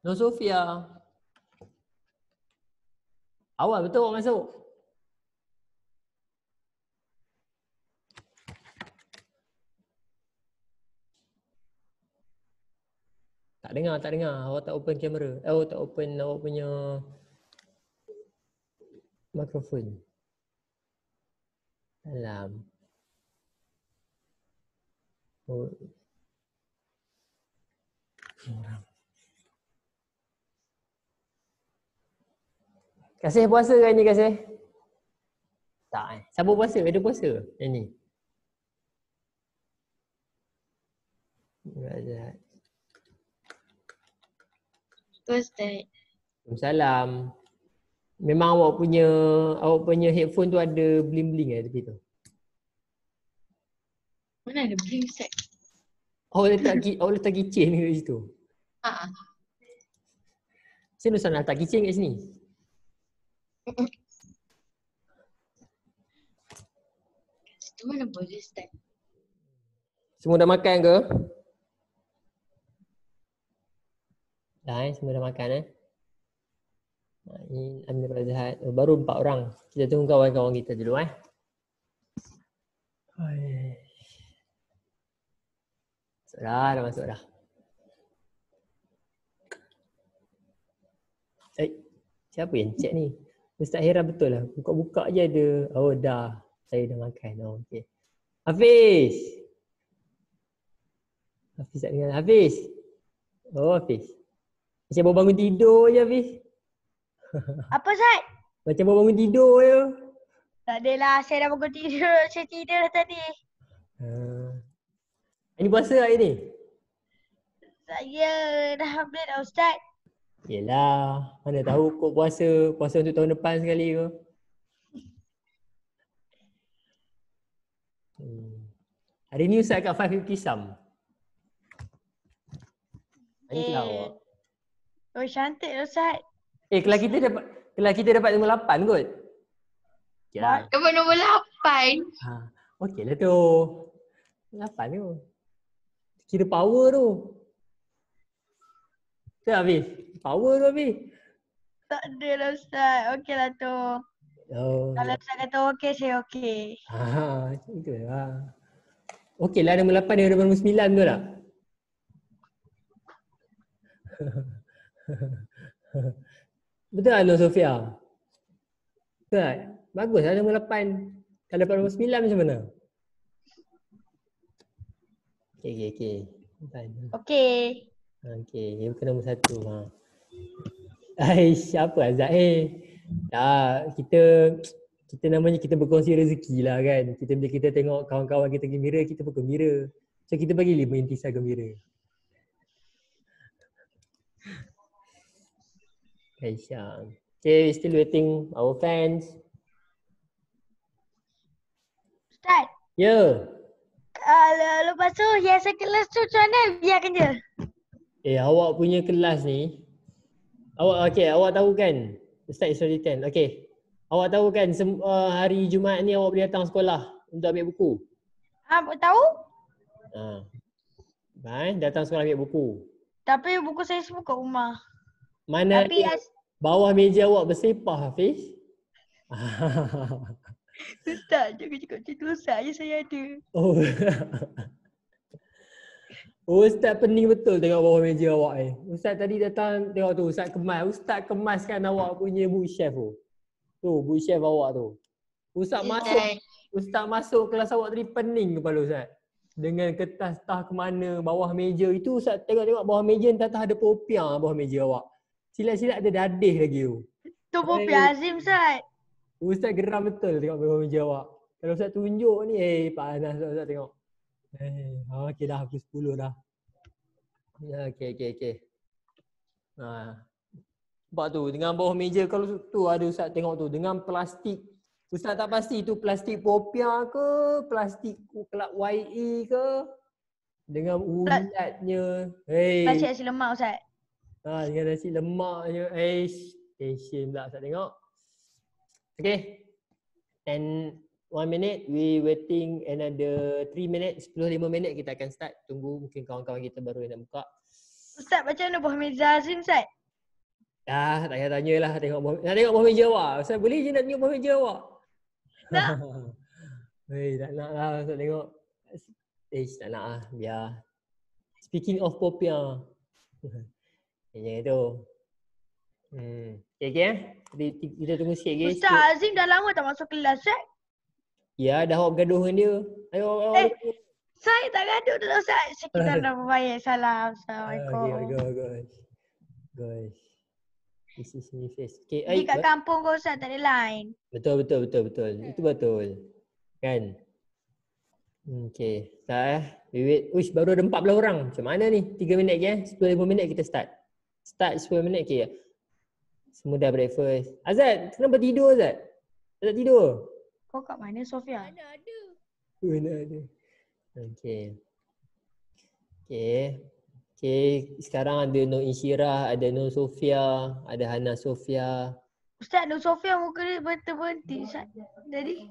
No Sofia. Awal betul awak masuk. Tak dengar, tak dengar. Awak tak open kamera. Awak tak open awak punya mikrofon. Alam. Oh. Kasih puasa kan ni Kasih? Tak eh. Siapa puasa? Ada puasa yang ni? Ustaz. Ustaz. Salam. Memang awak punya headphone tu ada bling-bling tepi tu. Mana ada bling Ustaz? Awak letak keychain kat situ. Haa. Saya nak letak keychain kat sini. Situ mana boleh Ustaz? Semua dah makan ke? Dah semua dah makan Ini Amir Azhar. Baru 4 orang. Kita tunggu kawan-kawan kita dulu Dah masuk dah. Siapa yang chat ni? Ustaz Hera betul lah. Buka-buka je ada. Oh dah. Saya dah makan. Oh, okay. Hafiz. Hafiz tak dengar. Hafiz. Oh Hafiz. Macam baru bangun tidur je Hafiz. Apa Ustaz? Macam baru bangun tidur je. Tak adalah, saya dah bangun tidur. Saya tidur dah tadi. Ini puasa hari ni? Saya dah ambil dah Ustaz. Yelah, mana tahu kok puasa untuk tahun depan sekali ke. Hari ni Ustaz kat 550 Sam. Ini kelas awak. Oh cantik Ustaz. Kelas kita dapat nombor 8 kot. Okay lah. Dapat nombor 8. Okey lah tu. 8 tu. Kira power tu. Tak Hafiz? Power tu Hafiz. Tak ada lah Ustaz. Okey lah tu. Oh. Kalau Ustaz kata okey, saya okey. Itu lah. Okey lah nombor 8 daripada nombor 9 tu tak? Betul tak Nur Sofia? Betul tak? Bagus lah nombor 8. Kalau dapat nombor 9 macam mana? Okey. Okey. Okey, dia bukan nombor 1. Siapa Azad kita namanya kita berkongsi rezeki lah kan. Bila kita tengok kawan-kawan kita gembira, kita pun gembira. So kita bagi 5 intisar gembira. Aisyah. Okay, still waiting our fans. Ustaz. Ya. Lepas tu hiasan kelas tu macam mana? Biarkan je. Awak punya kelas ni. Awak tahu kan? Ustaz Isra Jitan. Okay. Awak tahu kan hari Jumaat ni awak boleh datang sekolah untuk ambil buku? Tahu? Datang sekolah ambil buku. Tapi buku saya semua kat rumah. Mana tapi bawah meja awak bersepah Hafiz? Ustaz, jangan cakap macam tu Ustaz je saya ada. Oh. Ustaz pening betul tengok bawah meja awak Ustaz tadi datang tengok tu Ustaz kemas. Ustaz kemaskan awak punya bookshelf tu. Tu bookshelf awak tu. Ustaz masuk kelas awak tadi pening kepala Ustaz. Dengan kertas tah ke mana bawah meja itu Ustaz tengok bawah meja entah ada popiah bawah meja awak. Silat-silat ada dadih lagi tu. Tu popiah Azim Ustaz. Ustaz geram betul tengok bawah meja awak. Kalau Ustaz tunjuk ni panas Ustaz tengok. Okey dah pukul 10 dah. Okey. Nampak tu dengan bawah meja kalau tu ada Ustaz tengok tu dengan plastik. Ustaz tak pasti tu plastik popiah ke, plastik kelab YE ke. Dengan ulatnya. Plastik nasi lemak Ustaz. Dengan nasi lemaknya. Tension pula Ustaz tengok. Okay. And 1 minute, we waiting another 3 minutes, 10-5 minit kita akan start. Tunggu mungkin kawan-kawan kita baru yang nak buka. Ustaz macam mana buah meja Azim Ustaz? Tak payah tanyalah nak tengok buah meja awak. Ustaz boleh je nak tengok buah meja awak. Tak. Hei, tak nak lah Ustaz tengok. Tak nak lah, biar. Speaking of popiah. Macam tu. Okay. Kita tunggu sikit guys. Ustaz Azim dah lama tak masuk kelas Ustaz? Ya, dah awak bergaduh dengan dia. Ayo, awak. Saya tak gaduh dulu Ustaz. Kita dah berbaik. Salam. Assalamualaikum. Gosh. This is me face. Okay, Di kat kampung kau Ustaz tak ada line. Betul. Itu betul. Kan? Okay. Start wait. Uish, baru ada 14 orang. Macam mana ni? 3 minit je. 10-15 minit kita start. Start 10 minit. Okay. Semua dah breakfast. Azad, kenapa tidur Azad? Tak tidur? Kau kat mana Sofia? Mana ada. Mana ada. Okay. Sekarang ada Nur Insyirah, ada Nur Sofia, ada Hana Sofia. Ustaz Nur Sofia muka dia berhenti Ustaz. Jadi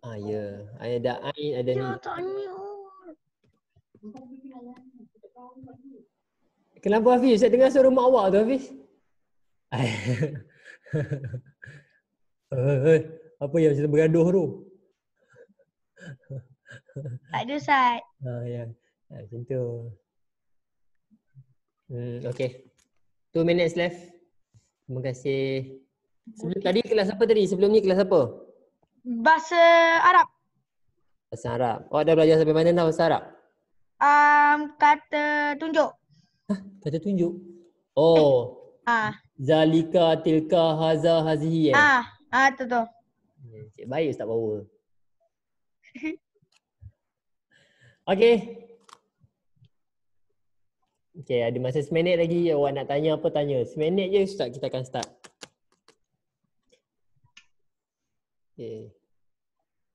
Ya. Ada Ain, ada ni. dia tanya. Kenapa Hafiz? Saya dengar suara mak awak tu Hafiz. Apa yang kita bergaduh tu? Tak ada Ustaz. Ya. Macam tu. Okay. 2 minutes left. Terima kasih. Tadi kelas apa tadi? Sebelum ni kelas apa? Bahasa Arab. Bahasa Arab. Awak dah belajar sampai mana dah bahasa Arab? Kata tunjuk. Kata tunjuk. Oh. Zalika, tilka, haza, hazihi. Tu. Cik baik Ustaz Power. Okay. Okay, ada masa 1 minit lagi. Awak nak tanya apa, tanya. 1 minit je Ustaz, kita akan start. Okay.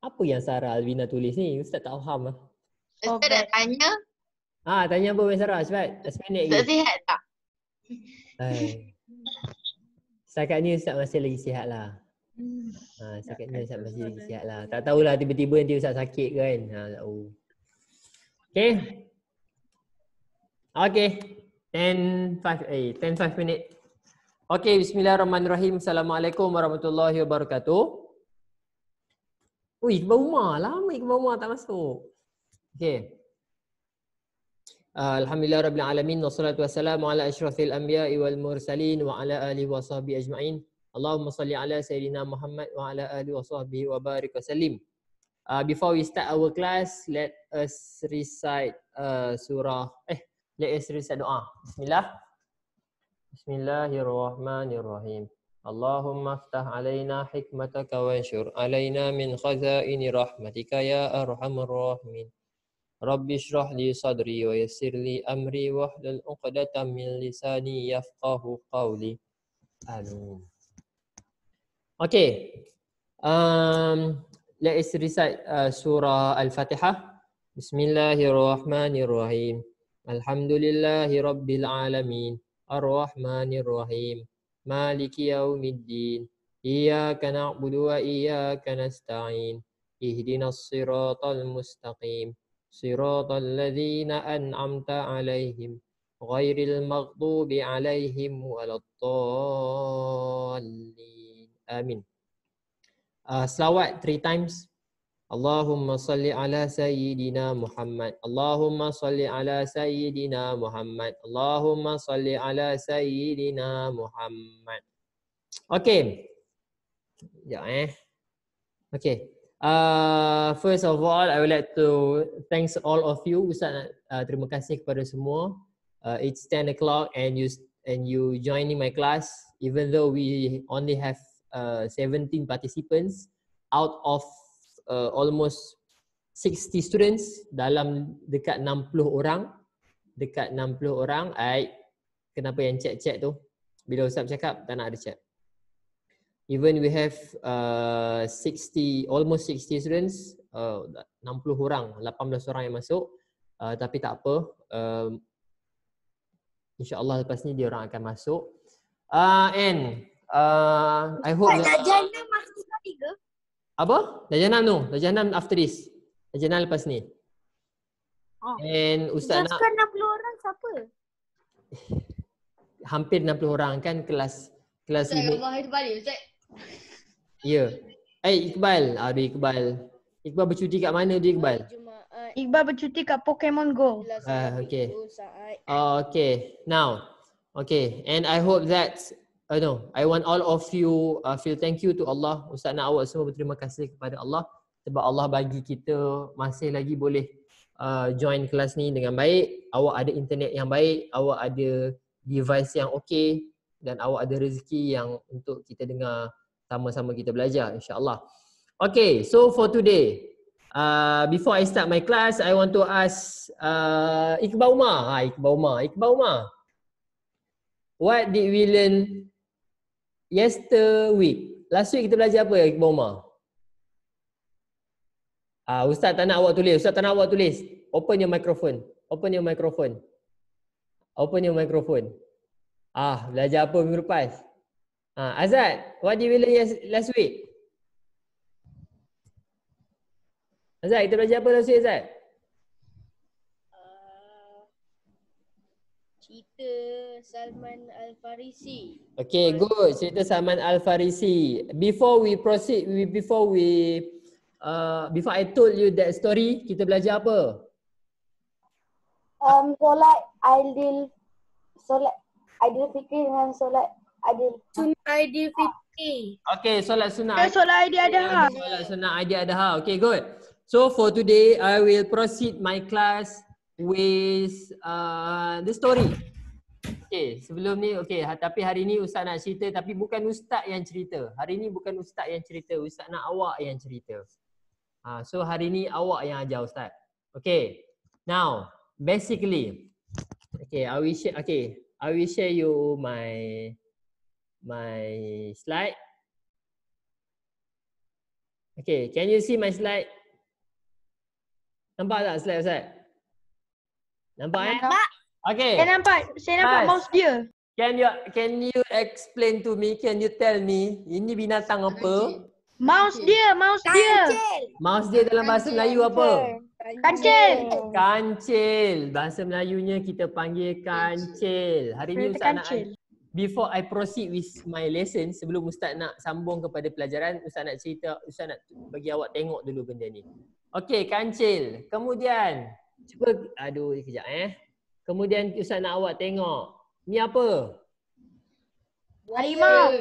Apa yang Sarah Alvina tulis ni? Ustaz tak faham lah. Ustaz dah tanya. Tanya apa Wei Sarah? Cepat. 1 minit Ustaz lagi. sihat tak? Setakat ni Ustaz masih lagi sihat lah. Setakat ni Ustaz masih lagi sihat lah. Tak tahulah tiba-tiba nanti Ustaz sakit kan. Tak tahu. Okay. Okay. 10-5 minit. Okay, bismillahirrahmanirrahim. Assalamualaikum warahmatullahi wabarakatuh. Ui, Iqbal Umar. Lama Iqbal Umar tak masuk. Okay. Alhamdulillah Rabbil Alamin. Wassalatu wassalamu ala ashrafil anbiya'i wal mursalin wa ala alihi wa sahbihi ajma'in. Allahumma salli ala Sayyidina Muhammad wa ala alihi wa sahbihi wa barik wa sallim. Before we start our class, let us recite let us recite doa. Bismillah. Bismillahirrahmanirrahim. Allahumma aftah alaina hikmataka wa anshur alaina min khazaini rahmatika ya arhamar rahimin. Rabbi shrah li sadri wa yassir li amri wahlul 'uqdatam min lisani yafqahu qawli. Amin. Okay. Let us recite surah Al-Fatihah. Bismillahirrahmanirrahim. Alhamdulillahi Rabbil Alamin. Ar-Rahmanir-Rahim. Maliki yaumiddin. Iyyaka na'budu wa iyyaka nasta'in. Ihdinas siratal mustaqim. Siratal ladzina an'amta 'alaihim ghairil maghdubi 'alaihim waladdallin. Amin. Selawat 3 times. Allahumma salli ala Sayyidina Muhammad. Allahumma salli ala Sayyidina Muhammad. Allahumma salli ala Sayyidina Muhammad. Okay. Okay. First of all, I would like to thanks all of you. Ustaz, terima kasih kepada semua. It's 10 o'clock and you joining my class, even though we only have 17 participants out of almost 60 students dalam dekat 60 orang. Kenapa yang chat tu? Bila Ustaz cakap tak nak ada chat. Even we have almost 60 students, 60 orang, 18 orang yang masuk, tapi tak apa. InsyaAllah lepas ni dia orang akan masuk. And I hope Jajanam masih sekali ke? apa? Jajanam after this. Jajanam lepas ni. And Ustaz nak 60 orang siapa? hampir 60 orang kan kelas Ustaz, ini. gambar itu balik Ustaz. Ya. Iqbal. Aduh Iqbal. Iqbal bercuti kat mana dia Iqbal? Iqbal bercuti kat Pokemon Go. Okay. Okay. Now. Okay. And I hope that I want all of you feel thank you to Allah. Ustaz nak awak semua berterima kasih kepada Allah sebab Allah bagi kita masih lagi boleh join kelas ni dengan baik. Awak ada internet yang baik, awak ada device yang okey dan awak ada rezeki yang untuk kita dengar sama-sama kita belajar insya-Allah. Okay, so for today, before I start my class, I want to ask Iqbal Umar. Iqbal Umar. What did we learn week? Last week kita belajar apa Iqbal Umar? Ustaz tak nak awak tulis. Open your microphone. Belajar apa minggu lepas? Azad, what did we learn last week? Azad, kita belajar apa last week Azad? Cerita Salman Al-Farisi. Okay, good. Cerita Salman Al-Farisi. Before I told you that story, kita belajar apa? Solat Aidil Fitri dengan solat Aidil Aidilfitri. Okay, solat sunnah. Solat Aidiladha. Solat sunnah Aidiladha. Okay, good. So for today, I will proceed my class with the story. Okay, sebelum ni, tapi hari ni Ustaz nak cerita tapi bukan Ustaz yang cerita. Hari ni bukan Ustaz yang cerita, Ustaz nak awak yang cerita. So hari ni awak yang ajar Ustaz. Okay, now basically, I will share you my slide. Okay, can you see my slide? Nampak tak slide Ustaz? Nampak? Okay. Saya nampak mouse dia. Can you explain to me? Can you tell me ini binatang apa? Mouse dia. Mouse dia dalam bahasa Melayu apa? Kancil. Bahasa Melayunya kita panggil kancil. Hari ni Ustaz nak, before I proceed with my lesson, sebelum Ustaz nak sambung kepada pelajaran, Ustaz nak bagi awak tengok dulu benda ni. Okey, kancil. Kemudian kejap Kemudian Ustaz nak awak tengok. Ni apa? Harimau.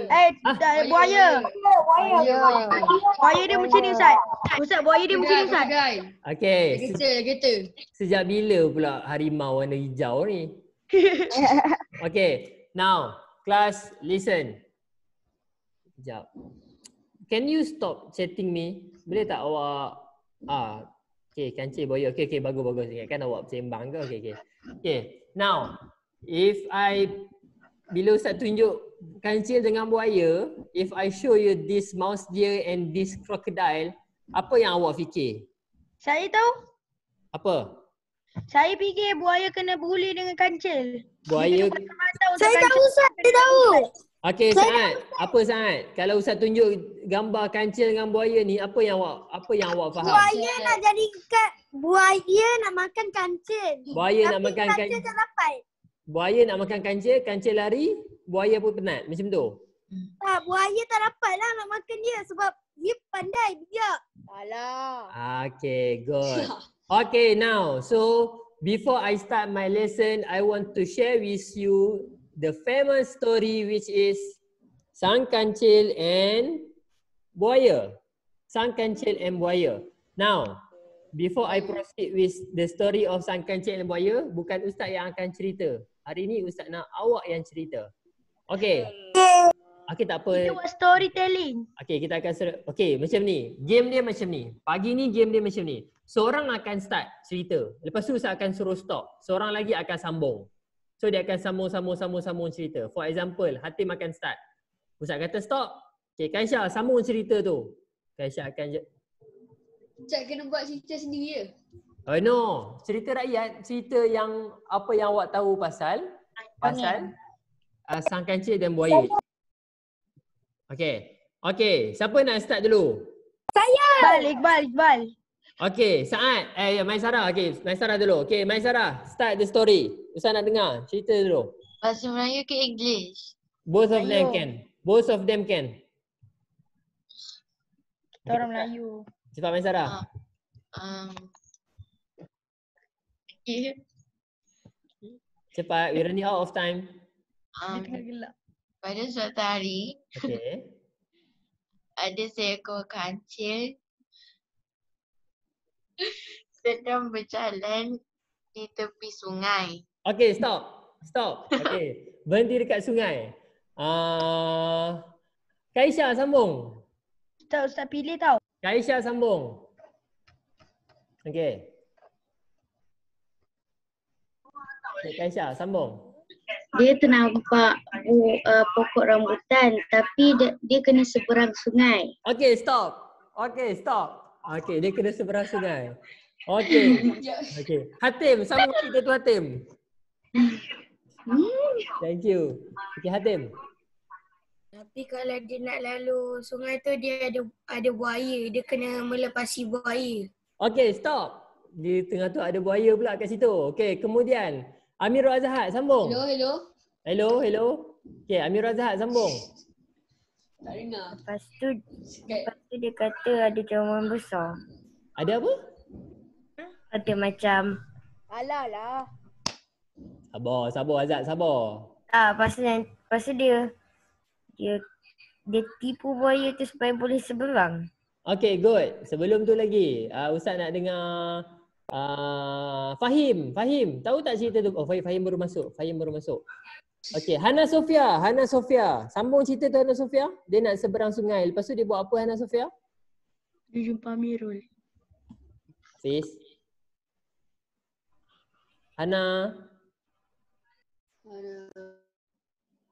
Buaya. Buaya dia macam ni Ustaz. Buaya dia macam ni Ustaz. Okey. Kereta. Sejak bila pula harimau warna hijau ni? Okay, now class listen. Sekejap. Can you stop chatting me? Boleh tak awak okay, kancil buaya. Okay, bagus. Ingatkan awak sembang ke? Okay. Now, bila Ustaz tunjuk kancil dengan buaya, if I show you this mouse deer and this crocodile, apa yang awak fikir? Saya tahu. Apa? Saya fikir buaya kena bully dengan kancil. Buaya. Saya tahu Ustaz, saya tahu. Okey, Saad. Apa Saad? Kalau Ustaz tunjuk gambar kancil dengan buaya ni, apa yang awak faham? Buaya nak makan kancil. Buaya nak makan kancil tak dapat. Buaya nak makan kancil lari, buaya pun penat. Macam tu. Buaya tak dapat lah nak makan dia sebab dia pandai bijak. Alah. Okay, good. Okay, now, so before I start my lesson, I want to share with you the famous story which is Sang Kancil and Buaya. Sang Kancil and Buaya. Now, before I proceed with the story of Sang Kancil and Buaya, bukan Ustaz yang akan cerita. Hari ni Ustaz nak awak yang cerita. Okay. Okay, tak apa. Kita buat storytelling. Okay, kita akan macam ni. Game dia macam ni. Pagi ni game dia macam ni. Seorang akan start cerita. Lepas tu Ustaz akan suruh stop. Seorang lagi akan sambung. So dia akan sambung cerita. For example, Hatim akan start. Ustaz kata stop. Okay, Kaisha sambung cerita tu. Kaisha akan Ustaz kena buat cerita sendiri je. Oh no, cerita rakyat, cerita yang apa yang awak tahu pasal Sang Kancil dan Buaya. Okay, siapa nak start dulu? Iqbal. Okay, Saad. Maisara. Okay, Maisara dulu. Okay, Maisara, start the story. Ustaz nak dengar cerita dulu. Bahasa Melayu ke English? Both of them Melayu. can. Both of them can. Kita orang Melayu. Cepat Main Sarah. Okay. Cepat, we're running out of time. Dia tengah gelak. Pada suatu hari, Okay. ada seekor kancil sedang berjalan di tepi sungai. Okay, stop. Stop. Okay. Berhenti dekat sungai. Kaisha sambung. Ustaz pilih tau. Kaisha sambung. Okay. Okay, Kaisha sambung. Dia ternampak pokok rambutan tapi dia kena seberang sungai. Okay, stop. Okay, stop. Okay, dia kena seberang sungai. Okay. Okay. Hatim, sambung cerita tu Hatim. Thank you. Okay, Hatim. Tapi kalau dia nak lalu sungai tu dia ada buaya. Dia kena melepasi buaya. Okay, stop. Di tengah tu ada buaya pula kat situ. Okay, kemudian Amirul Azhar sambung. Hello. Hello. Okay, Amirul Azhar sambung. Tak dengar. Lepas tu dia kata ada cawan besar. Ada apa? Ada macam Alah lah. Sabar Azhar, sabar. pasal dia tipu buaya tu supaya boleh seberang. Okay, good. Sebelum tu lagi, Ustaz nak dengar Fahim. Tahu tak cerita tu? Oh, Fahim baru masuk. Okay, Hana Sofia. Sambung cerita tu Hana Sofia. Dia nak seberang sungai. Lepas tu dia buat apa Hana Sofia? Dia jumpa Amirul. Hafiz.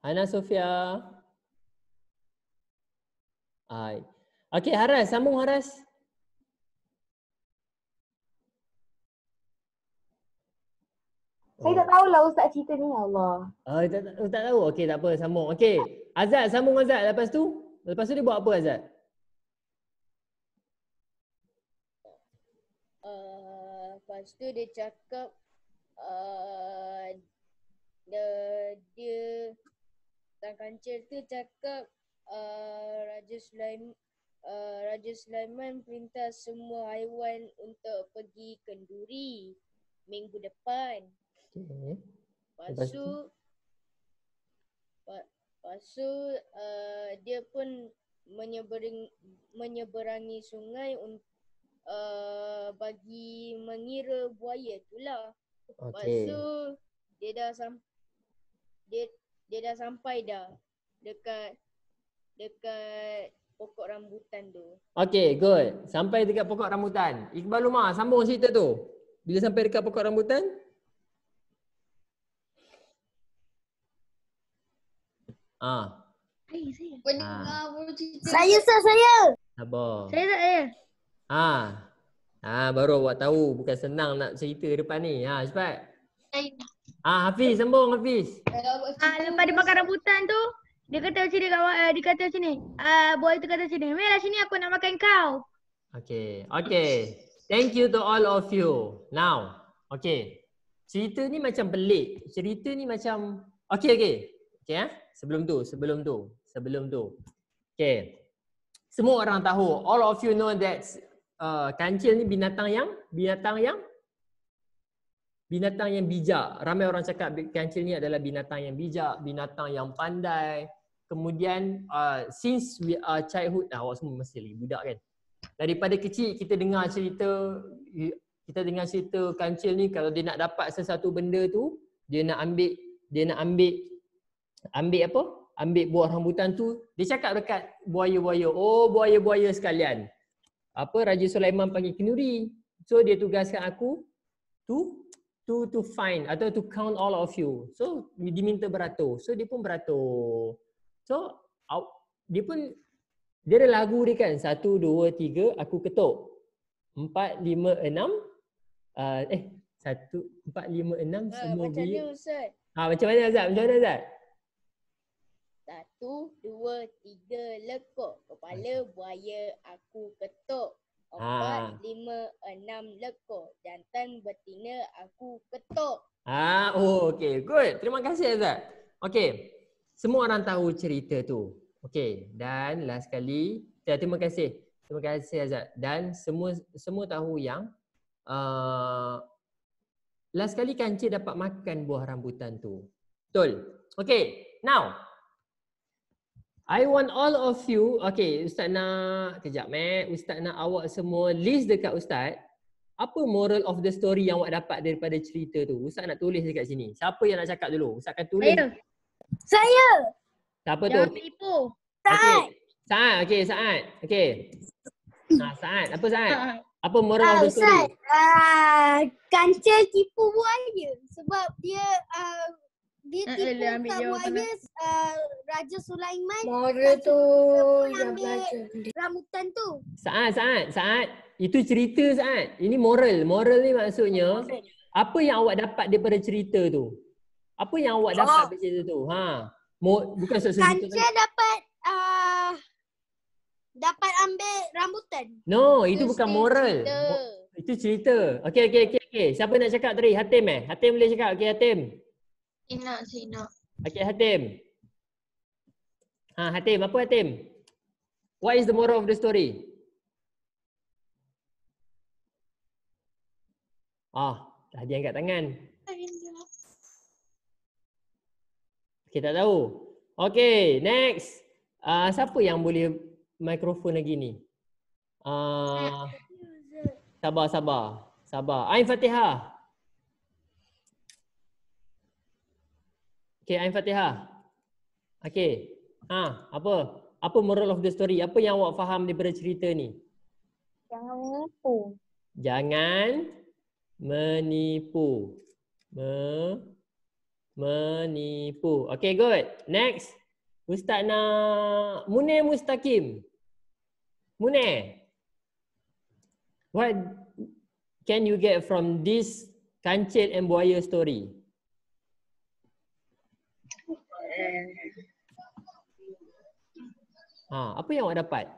Hana Sofia. Okay, Haras. Sambung Haras. Saya tak tahulah Ustaz cerita ni, ya Allah. Tak tahu. Okey, tak apa, sambung. Okey. Azad, sambung Azad. Lepas tu dia buat apa Azad? Lepas tu dia cakap dia Tan Kancil tu cakap Raja Sulaiman perintah semua haiwan untuk pergi kenduri minggu depan. Okey. Lepas tu dia pun menyeberangi sungai bagi mengira buaya tu lah. Lepas Okey. tu dia dah sampai dah dekat pokok rambutan tu. Okey, good. Sampai dekat pokok rambutan. Iqbal Umar, sambung cerita tu. Bila sampai dekat pokok rambutan? Pendengar baru cerita. Saya Ustaz, saya. Sabar. Saya tak saya. Baru awak tahu. Bukan senang nak cerita depan ni. Cepat. Saya Hafiz, sambung Hafiz. Lepas dia makan rambutan tu, dia kata macam ni dia kata macam ni. Boy tu kata macam ni. Mela sini aku nak makan kau. Okay. Thank you to all of you. Now, okay. Cerita ni macam pelik. Cerita ni macam Okay. Sebelum tu. Okay. Semua orang tahu. All of you know that kancil ni binatang yang bijak. Ramai orang cakap kancil ni adalah binatang yang bijak, binatang yang pandai. Kemudian since we are childhood, awak semua mesti lagi budak kan. Daripada kecil kita dengar cerita kancil ni kalau dia nak dapat sesuatu benda tu, dia nak ambil buah rambutan tu, dia cakap dekat buaya-buaya, oh buaya-buaya sekalian, Raja Sulaiman panggil kenduri. So dia tugaskan aku to find atau to count all of you. So diminta beratur. So dia pun beratur. So dia ada lagu dia kan. 1, 2, 3 aku ketuk. 4, 5, 6 1, 4, 5, 6 semua Macam ni Ustaz. Macam mana Azad? 1, 2, 3 lekuk. Kepala buaya aku ketuk. 4, 5, 6 lekuk. Jantan betina aku ketuk. Okay, good. Terima kasih Azad. Okey. Semua orang tahu cerita tu. Okey. Dan last sekali, terima kasih. Terima kasih Azad. Dan semua tahu yang last sekali kancil dapat makan buah rambutan tu. Betul. Okey. Now, I want all of you, okay, Ustaz nak, kejap Ustaz nak awak semua list dekat Ustaz, apa moral of the story yang awak dapat daripada cerita tu. Ustaz nak tulis dekat sini. Siapa yang nak cakap dulu? Ustaz akan tulis. Saya. Siapa tu? Jangan tipu. Okay. Saat, okay, Saat. Okay. Saat, apa Saat? Apa moral of the story? Ustaz, kancil tipu buaya sebab dia tipu ambil kat jawapan buaya Raja Sulaiman. Moral tu yang belajar rambutan tu. Saat. Itu cerita Saat. Ini moral. Moral ni maksudnya apa yang awak dapat daripada cerita tu? Apa yang awak dapat daripada cerita tu? Bukan sesuatu. Kancil dapat ambil rambutan. No, itu bukan moral. Itu cerita. Okey. Siapa nak cakap tadi? Hatim Hatim boleh cakap. Okey, Hatim. Sina. Okey, Hatim. Hatim, apa Hatim? What is the moral of the story? Dah dia angkat tangan. Okey, tak tahu. Okey, next. Siapa yang boleh mikrofon lagi ni? Sabar. Ain Fatihah. Okey, Ain Fatihah. Okey. Apa? Apa moral of the story? Apa yang awak faham daripada cerita ni? Jangan menipu. Jangan menipu. Menipu. Okay, good. Next. Ustaz nak Munir Mustaqim. Munir. What can you get from this kancil and buaya story? Apa yang awak dapat?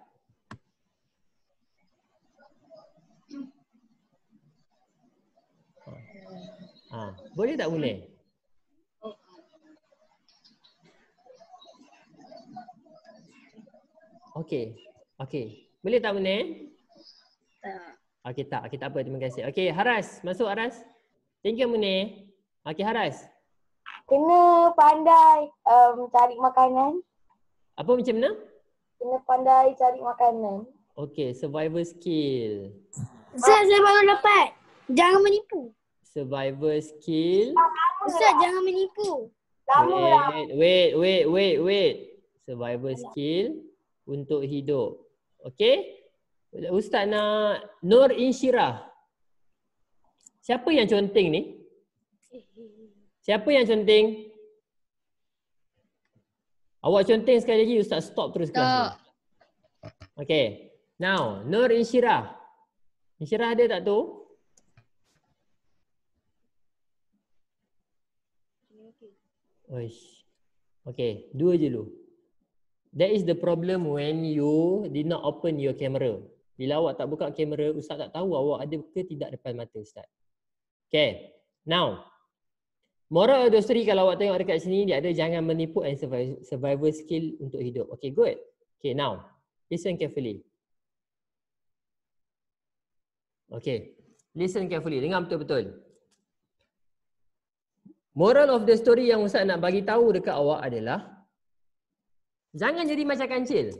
Boleh tak Munir? Okey. Boleh tak Munir? Tak. Okey, tak apa, terima kasih. Okey, Haras, masuk Haras. Thank you Munir. Okey, Haras. Kena pandai cari makanan. Apa macam mana? Kena pandai cari makanan. Okey, survival skill. Ustaz, saya baru dapat. Jangan menipu. Survival skill. Ustaz, jangan menipu. Wait. Survival skill untuk hidup. Okey? Ustaz nak Nur Insyirah. Siapa yang conteng ni? Siapa yang conteng? Awak conteng sekali lagi, Ustaz stop terus kelas ni. Okey. Now, Nur Insyirah. Insyirah ada tak tu? Oish. Okay, dua je dulu. That is the problem when you did not open your camera. Bila awak tak buka kamera, Ustaz tak tahu awak ada ke tidak depan mata Ustaz. Okay, now. Moral of the story kalau awak tengok dekat sini, dia ada jangan menipu and survival skill untuk hidup. Okay, good. Okay, now. Listen carefully. Okay, listen carefully. Dengar betul-betul. Moral of the story yang Ustaz nak bagi tahu dekat awak adalah jangan jadi macam kancil.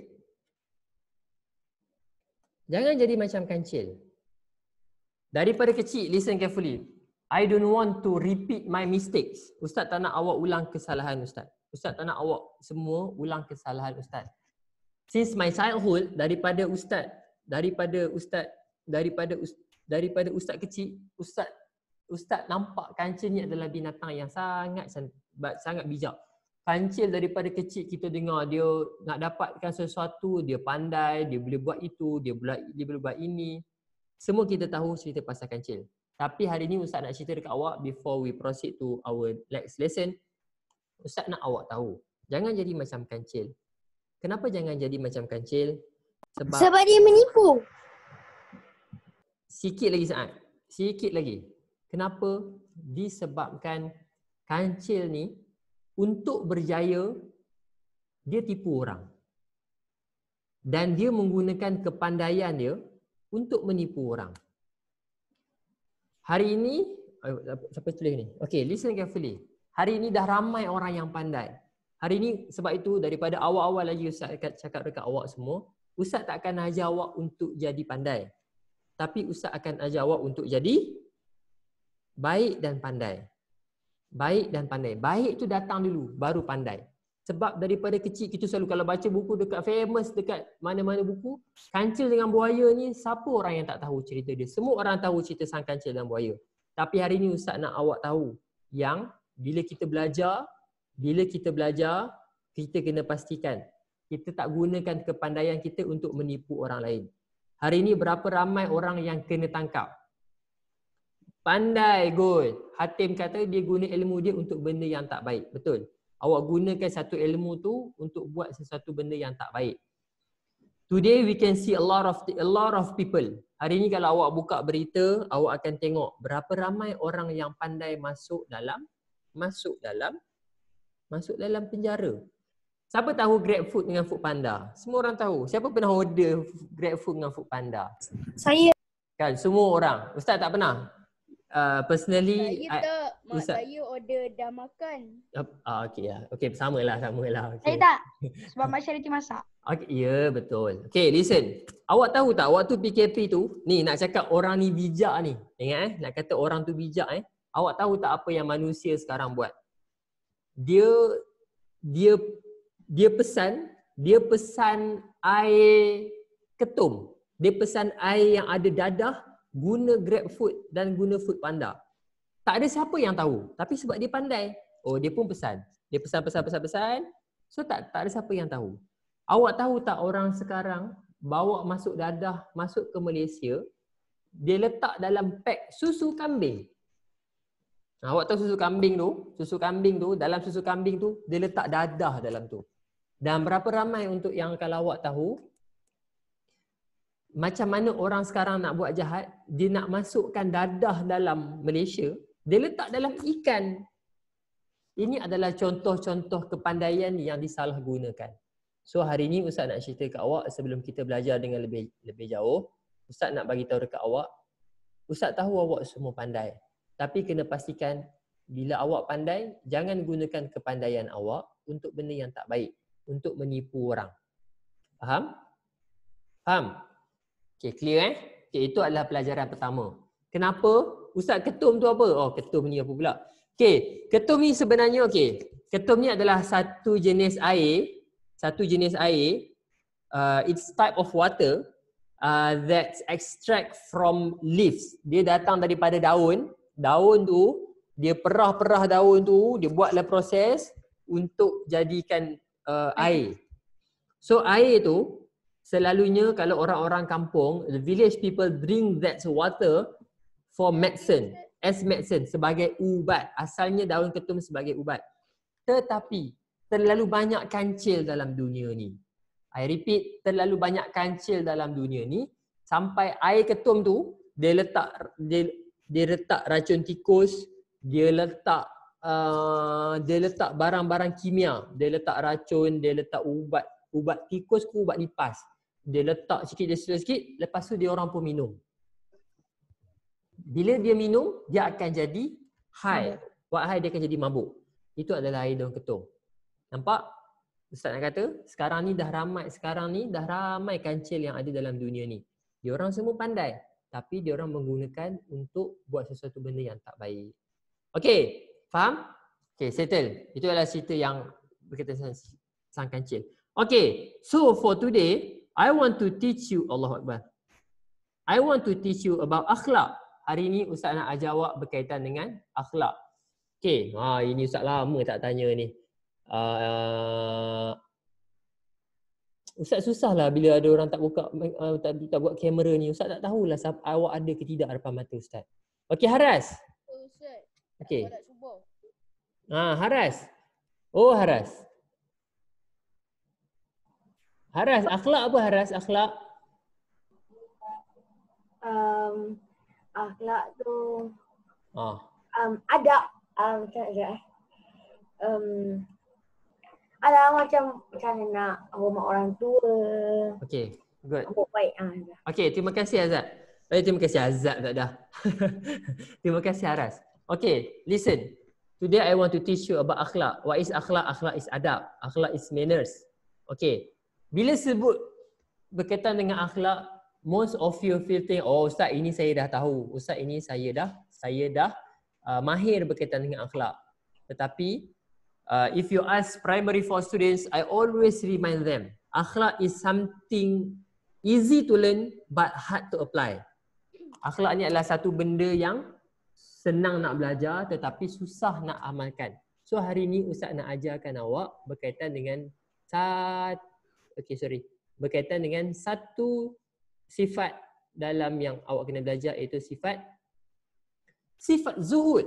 Jangan jadi macam kancil. Daripada kecil, listen carefully. I don't want to repeat my mistakes. Ustaz tak nak awak ulang kesalahan Ustaz. Ustaz tak nak awak semua ulang kesalahan Ustaz. Since my childhood, daripada Ustaz kecil, Ustaz nampak kancil ni adalah binatang yang sangat bijak. Kancil daripada kecil kita dengar dia nak dapatkan sesuatu, dia pandai, dia boleh buat itu, dia boleh buat ini. Semua kita tahu cerita pasal kancil. Tapi hari ni Ustaz nak cerita dekat awak before we proceed to our next lesson. Ustaz nak awak tahu, jangan jadi macam kancil. Kenapa jangan jadi macam kancil? Sebab dia menipu. Sikit lagi Saat. Sikit lagi. Kenapa? Disebabkan kancil ni untuk berjaya, dia tipu orang. Dan dia menggunakan kepandaian dia untuk menipu orang. Hari ini, siapa tulis ni? Okay, listen carefully. Hari ini dah ramai orang yang pandai. Hari ini sebab itu daripada awal-awal lagi Ustaz cakap dekat awak semua, Ustaz tak akan ajar awak untuk jadi pandai. Tapi Ustaz akan ajar awak untuk jadi baik dan pandai. Baik dan pandai. Baik tu datang dulu, baru pandai. Sebab daripada kecil kita selalu kalau baca buku dekat famous, dekat mana-mana buku, kancil dengan buaya ni, siapa orang yang tak tahu cerita dia? Semua orang tahu cerita sang kancil dan buaya. Tapi hari ni Ustaz nak awak tahu yang bila kita belajar, kita kena pastikan kita tak gunakan kepandaian kita untuk menipu orang lain. Hari ni berapa ramai orang yang kena tangkap? Pandai good. Hatim kata dia guna ilmu dia untuk benda yang tak baik. Betul. Awak gunakan satu ilmu tu untuk buat sesuatu benda yang tak baik. Today we can see a lot of people. Hari ni kalau awak buka berita, awak akan tengok berapa ramai orang yang pandai masuk dalam penjara. Siapa tahu GrabFood dengan Foodpanda? Semua orang tahu. Siapa pernah order GrabFood dengan Foodpanda? Saya. Kan semua orang. Ustaz tak pernah. Personally Saya tak. Mak Ustaz. saya order dah makan. Okey lah. Okey, samalah. Okay. Saya tak. Sebab Mak Syariti masak. Okay, ya betul. Okay, listen. Awak tahu tak waktu PKP tu, ni nak cakap orang ni bijak ni. Ingat nak kata orang tu bijak Awak tahu tak apa yang manusia sekarang buat? Dia pesan air ketum. Dia pesan air yang ada dadah guna GrabFood dan guna Foodpanda. Tak ada siapa yang tahu, tapi sebab dia pandai. Oh, dia pun pesan. Dia pesan. So tak ada siapa yang tahu. Awak tahu tak orang sekarang bawa masuk dadah, masuk ke Malaysia, dia letak dalam pack susu kambing. Awak tahu susu kambing tu, dalam susu kambing tu, dia letak dadah dalam tu. Dan berapa ramai untuk yang kalau awak tahu, macam mana orang sekarang nak buat jahat, dia nak masukkan dadah dalam Malaysia, dia letak dalam ikan. Ini adalah contoh-contoh kepandaian yang disalahgunakan. So hari ni Ustaz nak cerita kat awak sebelum kita belajar dengan lebih jauh. Ustaz nak bagi tahu dekat awak, Ustaz tahu awak semua pandai. Tapi kena pastikan bila awak pandai, jangan gunakan kepandaian awak untuk benda yang tak baik, untuk menipu orang. Faham? Okay, clear Okay, itu adalah pelajaran pertama. Kenapa? Ustaz, ketum tu apa? Oh, ketum ni apa pula? Okay, ketum ni sebenarnya ketum ni adalah satu jenis air. It's type of water that's extract from leaves. Dia datang daripada daun. Daun tu, dia perah daun tu, dia buatlah proses untuk jadikan air. So air tu selalunya kalau orang-orang kampung, the village people drink that water for medicine, as medicine, sebagai ubat. Asalnya daun ketum sebagai ubat. Tetapi terlalu banyak kancil dalam dunia ni. I repeat, terlalu banyak kancil dalam dunia ni sampai air ketum tu dia letak racun tikus, dia letak barang-barang kimia, dia letak racun, dia letak ubat tikus ke ubat lipas. Dia letak sikit, lepas tu dia orang pun minum. Bila dia minum, dia akan jadi high. Buat high, dia akan jadi mabuk. Itu adalah air daun ketum. Nampak? Ustaz nak kata, sekarang ni dah ramai kancil yang ada dalam dunia ni. Diorang semua pandai, tapi diorang menggunakan untuk buat sesuatu benda yang tak baik. Okey, faham? Okey, settle. Itu adalah cerita yang berkaitan sang kancil. Okey, so for today, I want to teach you, Allahu Akbar. I want to teach you about akhlak. Hari ni Ustaz nak ajar awak berkaitan dengan akhlak. Okey, ini Ustaz lama tak tanya ni. Ustaz susahlah bila ada orang tak buka tak buat kamera ni. Ustaz tak tahulah awak ada ke tidak depan mata Ustaz. Okey, Haras. Ustaz. Okey. Tak subuh. Haras. Oh, Haras. Haras, akhlak apa Haras? Akhlak? Akhlak tu Ah. adab. Macam mana Alah macam mana nak hormat orang tua. Okay, good. Buat baik. Okay, terima kasih Azad. Terima kasih Azad tak dah. Terima kasih Aras. Okay, listen. Today I want to teach you about akhlak. What is akhlak? Akhlak is adab. Akhlak is manners. Okay. Bila sebut berkaitan dengan akhlak, most of you feel think, oh Ustaz ini saya dah tahu. Ustaz ini saya dah mahir berkaitan dengan akhlak. Tetapi if you ask primary 4 students, I always remind them, akhlak is something easy to learn but hard to apply. Akhlak ni adalah satu benda yang senang nak belajar tetapi susah nak amalkan. So hari ni Ustaz nak ajarkan awak berkaitan dengan berkaitan dengan satu sifat dalam yang awak kena belajar, iaitu sifat zuhud.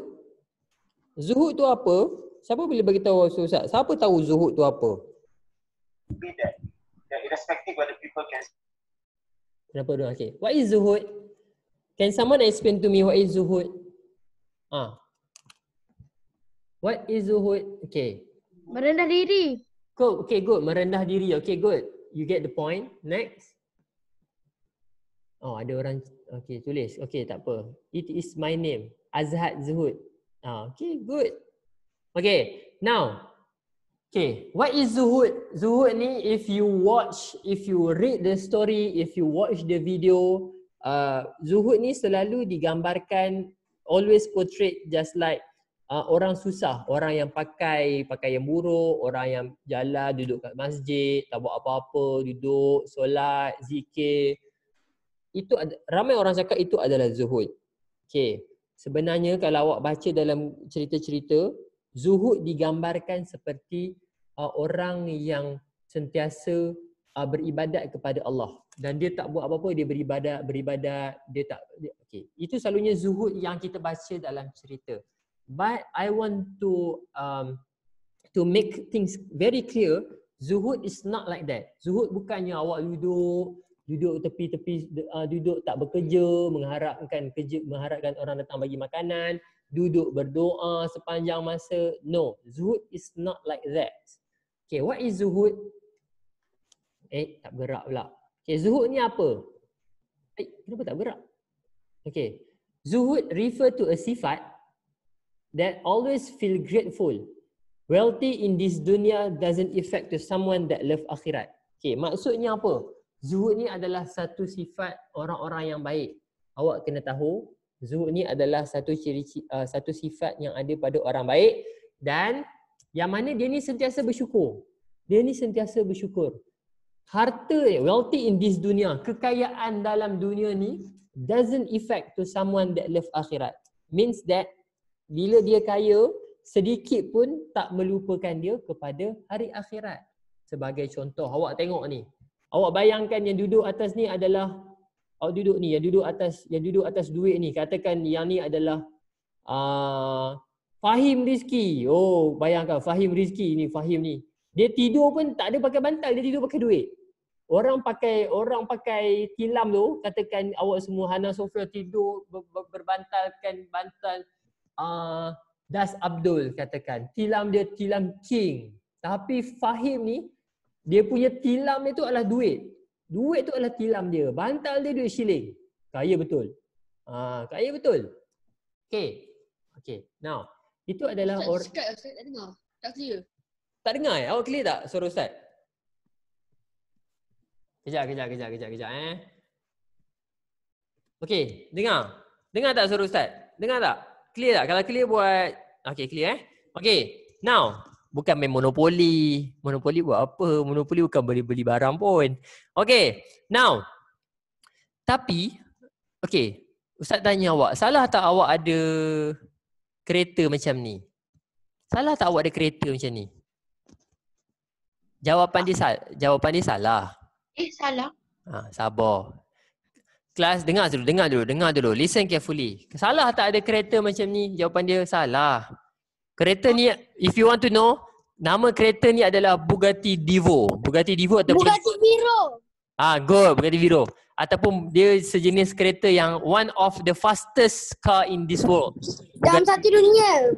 Zuhud tu apa? Siapa boleh bagi tahu Ustaz? Siapa tahu zuhud tu apa? Irrespective whether people can. Kenapa tu? Okay. What is zuhud? Can someone explain to me what is zuhud? What is zuhud? Okay. Merendah diri. Cool. Okay, good. Merendah diri. Okay, good. You get the point. Next. Oh, ada orang. Okay, tulis. Okay, tak apa. It is my name. Azhad Zuhud. Okay, good. Okay, now. Okay, what is zuhud? Zuhud ni, if you read the story, if you watch the video, zuhud ni selalu digambarkan, always portrait just like orang susah, orang yang pakai pakaian buruk, orang yang jalan duduk kat masjid, tak buat apa-apa, duduk, solat, zikir. Itu ramai orang cakap itu adalah zuhud. Okay, sebenarnya kalau awak baca dalam cerita-cerita, zuhud digambarkan seperti orang yang sentiasa beribadat kepada Allah dan dia tak buat apa-apa, dia beribadat, okay. Itu selalunya zuhud yang kita baca dalam cerita. But I want to make things very clear, zuhud is not like that. Zuhud bukannya awak duduk tepi-tepi, duduk tak bekerja, mengharapkan orang datang bagi makanan, duduk berdoa sepanjang masa. No, zuhud is not like that. Okay, what is zuhud? Tak bergerak pula. Okay, zuhud ni apa? Kenapa tak bergerak? Okay, zuhud refer to a sifat that always feel grateful. Wealthy in this dunya doesn't affect to someone that love akhirat. Okay, maksudnya apa? Zuhud ni adalah satu sifat orang-orang yang baik. Awak kena tahu, zuhud ni adalah satu sifat yang ada pada orang baik dan yang mana dia ni sentiasa bersyukur. Dia ni sentiasa bersyukur. Harta, wealthy in this dunya, kekayaan dalam dunia ni doesn't affect to someone that love akhirat. Means that bila dia kaya, sedikit pun tak melupakan dia kepada hari akhirat. Sebagai contoh, awak tengok ni. Awak bayangkan yang duduk atas ni adalah, awak duduk ni, yang duduk atas duit ni, katakan yang ni adalah Fahim Rizki. Oh, bayangkan Fahim Rizki ni, Fahim ni. Dia tidur pun tak ada pakai bantal, dia tidur pakai duit. Orang pakai tilam tu, katakan awak semua Hana Sofia tidur berbantalkan bantal Das Abdul, katakan. Tilam dia tilam king. Tapi Fahim ni, dia punya tilam itu adalah duit. Duit tu adalah tilam dia. Bantal dia duit shilling. Kaya betul. Kaya betul. Okay. Now, itu adalah Ustaz tak dengar. Tak clear. Tak dengar Awak clear tak suara Ustaz? Kejap. Okay, dengar. Dengar tak suara Ustaz? Dengar tak? Clear tak? Kalau clear buat. Okay, clear Okay, now. Bukan main monopoli. Monopoli buat apa? Monopoli bukan beli barang pun. Okay, now. Tapi, okay. Ustaz tanya awak, salah tak awak ada kereta macam ni? Salah tak awak ada kereta macam ni? Jawapan dia salah. Salah. Sabar. Kelas, dengar dulu. Listen carefully. Salah tak ada kereta macam ni? Jawapan dia salah. Kereta ni, if you want to know, nama kereta ni adalah Bugatti Divo. Bugatti Divo ataupun Bugatti Viro. Good, Bugatti Viro. Ataupun dia sejenis kereta yang one of the fastest car in this world. Dalam satu dunia.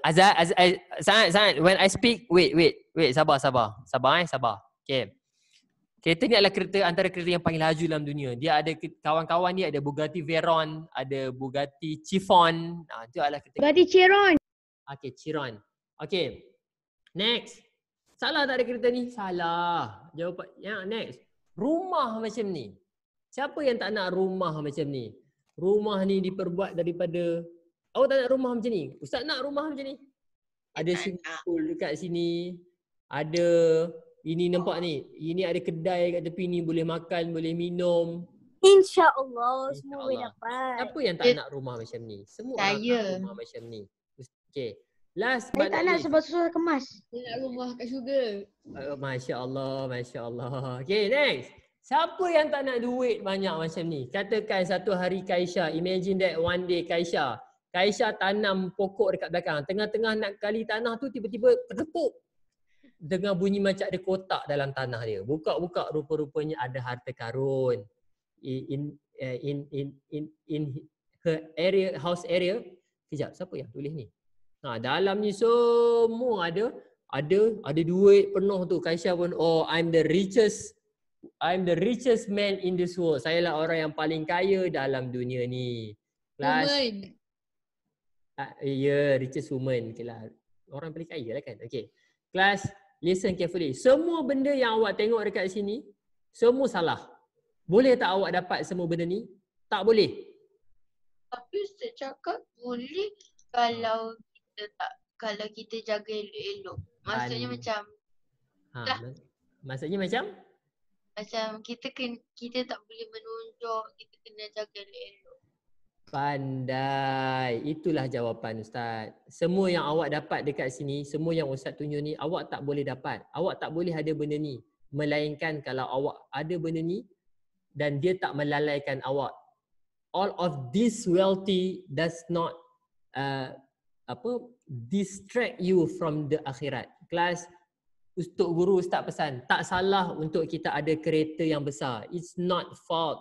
Sangat. When I speak, wait. Sabar. Okay. Kereta ni adalah antara kereta yang paling laju dalam dunia. Dia ada kawan-kawan dia, ada Bugatti Veyron, ada Bugatti Chiron. Itu adalah kereta. Bugatti Chiron. Okay, Chiron. Okay. Next. Salah tak ada kereta ni? Salah. Jawapan yang next. Rumah macam ni. Siapa yang tak nak rumah macam ni? Rumah ni diperbuat daripada, awak tak nak rumah macam ni? Ustaz nak rumah macam ni. Ada swimming pool dekat sini. Ada, ini nampak ni. Ini ada kedai kat tepi ni, boleh makan, boleh minum. InsyaAllah semua boleh InsyaAllah. dapat. Siapa yang tak nak rumah macam ni? Semua orang nak rumah macam ni. Okay. Last Saya but tak not nak least. sebab susah kemas. Saya nak rumah kat syurga. Masya Allah. Okay, next. Siapa yang tak nak duit banyak macam ni? Katakan satu hari Kaisha, imagine that one day Kaisha tanam pokok dekat belakang. Tengah-tengah nak gali tanah tu tiba-tiba tertepuk. Dengar bunyi macam ada kotak dalam tanah dia. Buka-buka rupa-rupanya ada harta karun. In her area, house area. Kejap, siapa yang tulis ni? Dalam ni semua ada duit penuh tu. Kaisha pun, oh, I'm the richest man in this world. Saya lah orang yang paling kaya dalam dunia ni. Woman. Richest woman. Okay lah. Orang paling kaya lah kan. Okay. Class, listen carefully. Semua benda yang awak tengok dekat sini, semua salah. Boleh tak awak dapat semua benda ni? Tak boleh. Tapi Ustaz cakap boleh kalau kita jaga elok-elok. Maksudnya macam Maksudnya macam kita tak boleh menunjuk, kita kena jaga elok-elok. pandai. Itulah jawapan Ustaz. Semua yang awak dapat dekat sini, semua yang Ustaz tunjuk ni, awak tak boleh dapat. Awak tak boleh ada benda ni. Melainkan kalau awak ada benda ni dan dia tak melalaikan awak. All of this wealthy does not distract you from the akhirat. Kelas Untuk guru Ustaz pesan, tak salah untuk kita ada kereta yang besar. It's not fault.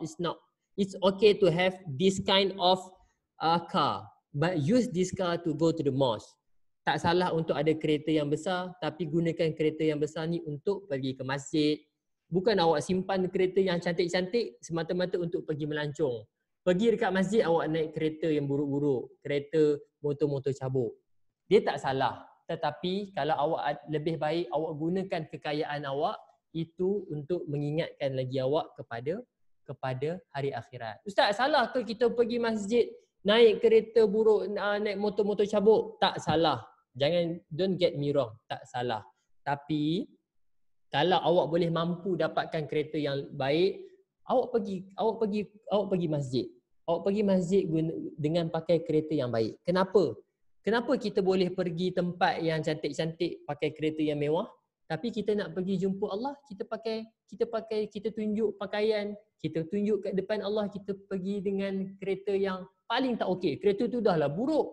It's okay to have this kind of car, but use this car to go to the mosque. Tak salah untuk ada kereta yang besar, tapi gunakan kereta yang besar ni untuk pergi ke masjid. Bukan awak simpan kereta yang cantik-cantik semata-mata untuk pergi melancong. Pergi dekat masjid awak naik kereta yang buruk-buruk, kereta motor-motor cabuk. Dia tak salah. Tetapi kalau awak lebih baik awak gunakan kekayaan awak itu untuk mengingatkan lagi awak kepada hari akhirat. Ustaz, salah ke kita pergi masjid naik kereta buruk, naik motor-motor cabuk? Tak salah. Don't get me wrong, tak salah. Tapi kalau awak boleh mampu dapatkan kereta yang baik, awak pergi masjid. Awak pergi masjid dengan pakai kereta yang baik. Kenapa? Kenapa kita boleh pergi tempat yang cantik-cantik pakai kereta yang mewah, tapi kita nak pergi jumpa Allah, kita tunjuk pakaian, kita tunjuk kat depan Allah, kita pergi dengan kereta yang paling tak okey. Kereta tu dah lah buruk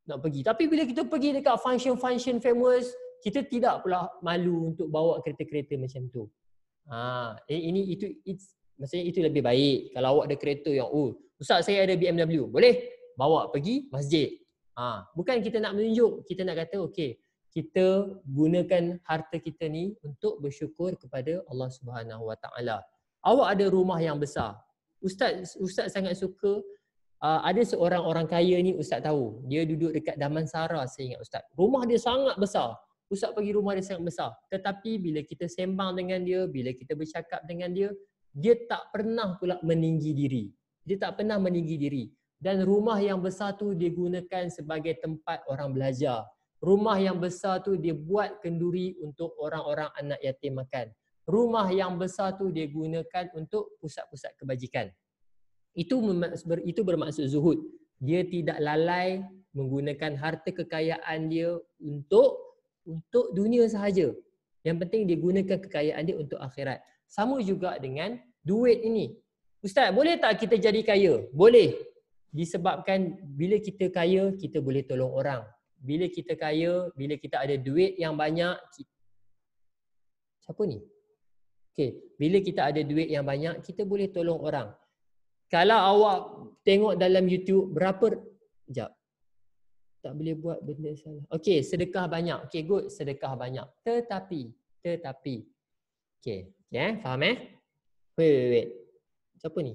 nak pergi. Tapi bila kita pergi dekat function famous, kita tidak pula malu untuk bawa kereta-kereta macam tu. Maksudnya itu lebih baik. Kalau awak ada kereta yang, Ustaz saya ada BMW, boleh bawa pergi masjid. Bukan kita nak menunjuk, kita nak kata okey, kita gunakan harta kita ni untuk bersyukur kepada Allah Subhanahu Wa Taala. Awak ada rumah yang besar. Ustaz sangat suka ada seorang orang kaya ni, Ustaz tahu. Dia duduk dekat Damansara, saya ingat Ustaz. Rumah dia sangat besar. Ustaz pergi rumah dia sangat besar. Tetapi bila kita sembang dengan dia, bila kita bercakap dengan dia, dia tak pernah pula meninggi diri. Dan rumah yang besar tu dia gunakan sebagai tempat orang belajar. Rumah yang besar tu dia buat kenduri untuk orang-orang anak yatim makan. Rumah yang besar tu dia gunakan untuk pusat-pusat kebajikan. Itu bermaksud zuhud. Dia tidak lalai menggunakan harta kekayaan dia untuk dunia sahaja. Yang penting dia gunakan kekayaan dia untuk akhirat. Sama juga dengan duit ini. Ustaz, boleh tak kita jadi kaya? Boleh. Disebabkan bila kita kaya, kita boleh tolong orang. Bila kita kaya, bila kita ada duit yang banyak, siapa ni? Bila kita ada duit yang banyak, kita boleh tolong orang. Kalau awak tengok dalam YouTube, Tak boleh buat benda salah. Okey, sedekah banyak. Okey, good. Sedekah banyak. Tetapi. Okey, faham Wait. Siapa ni?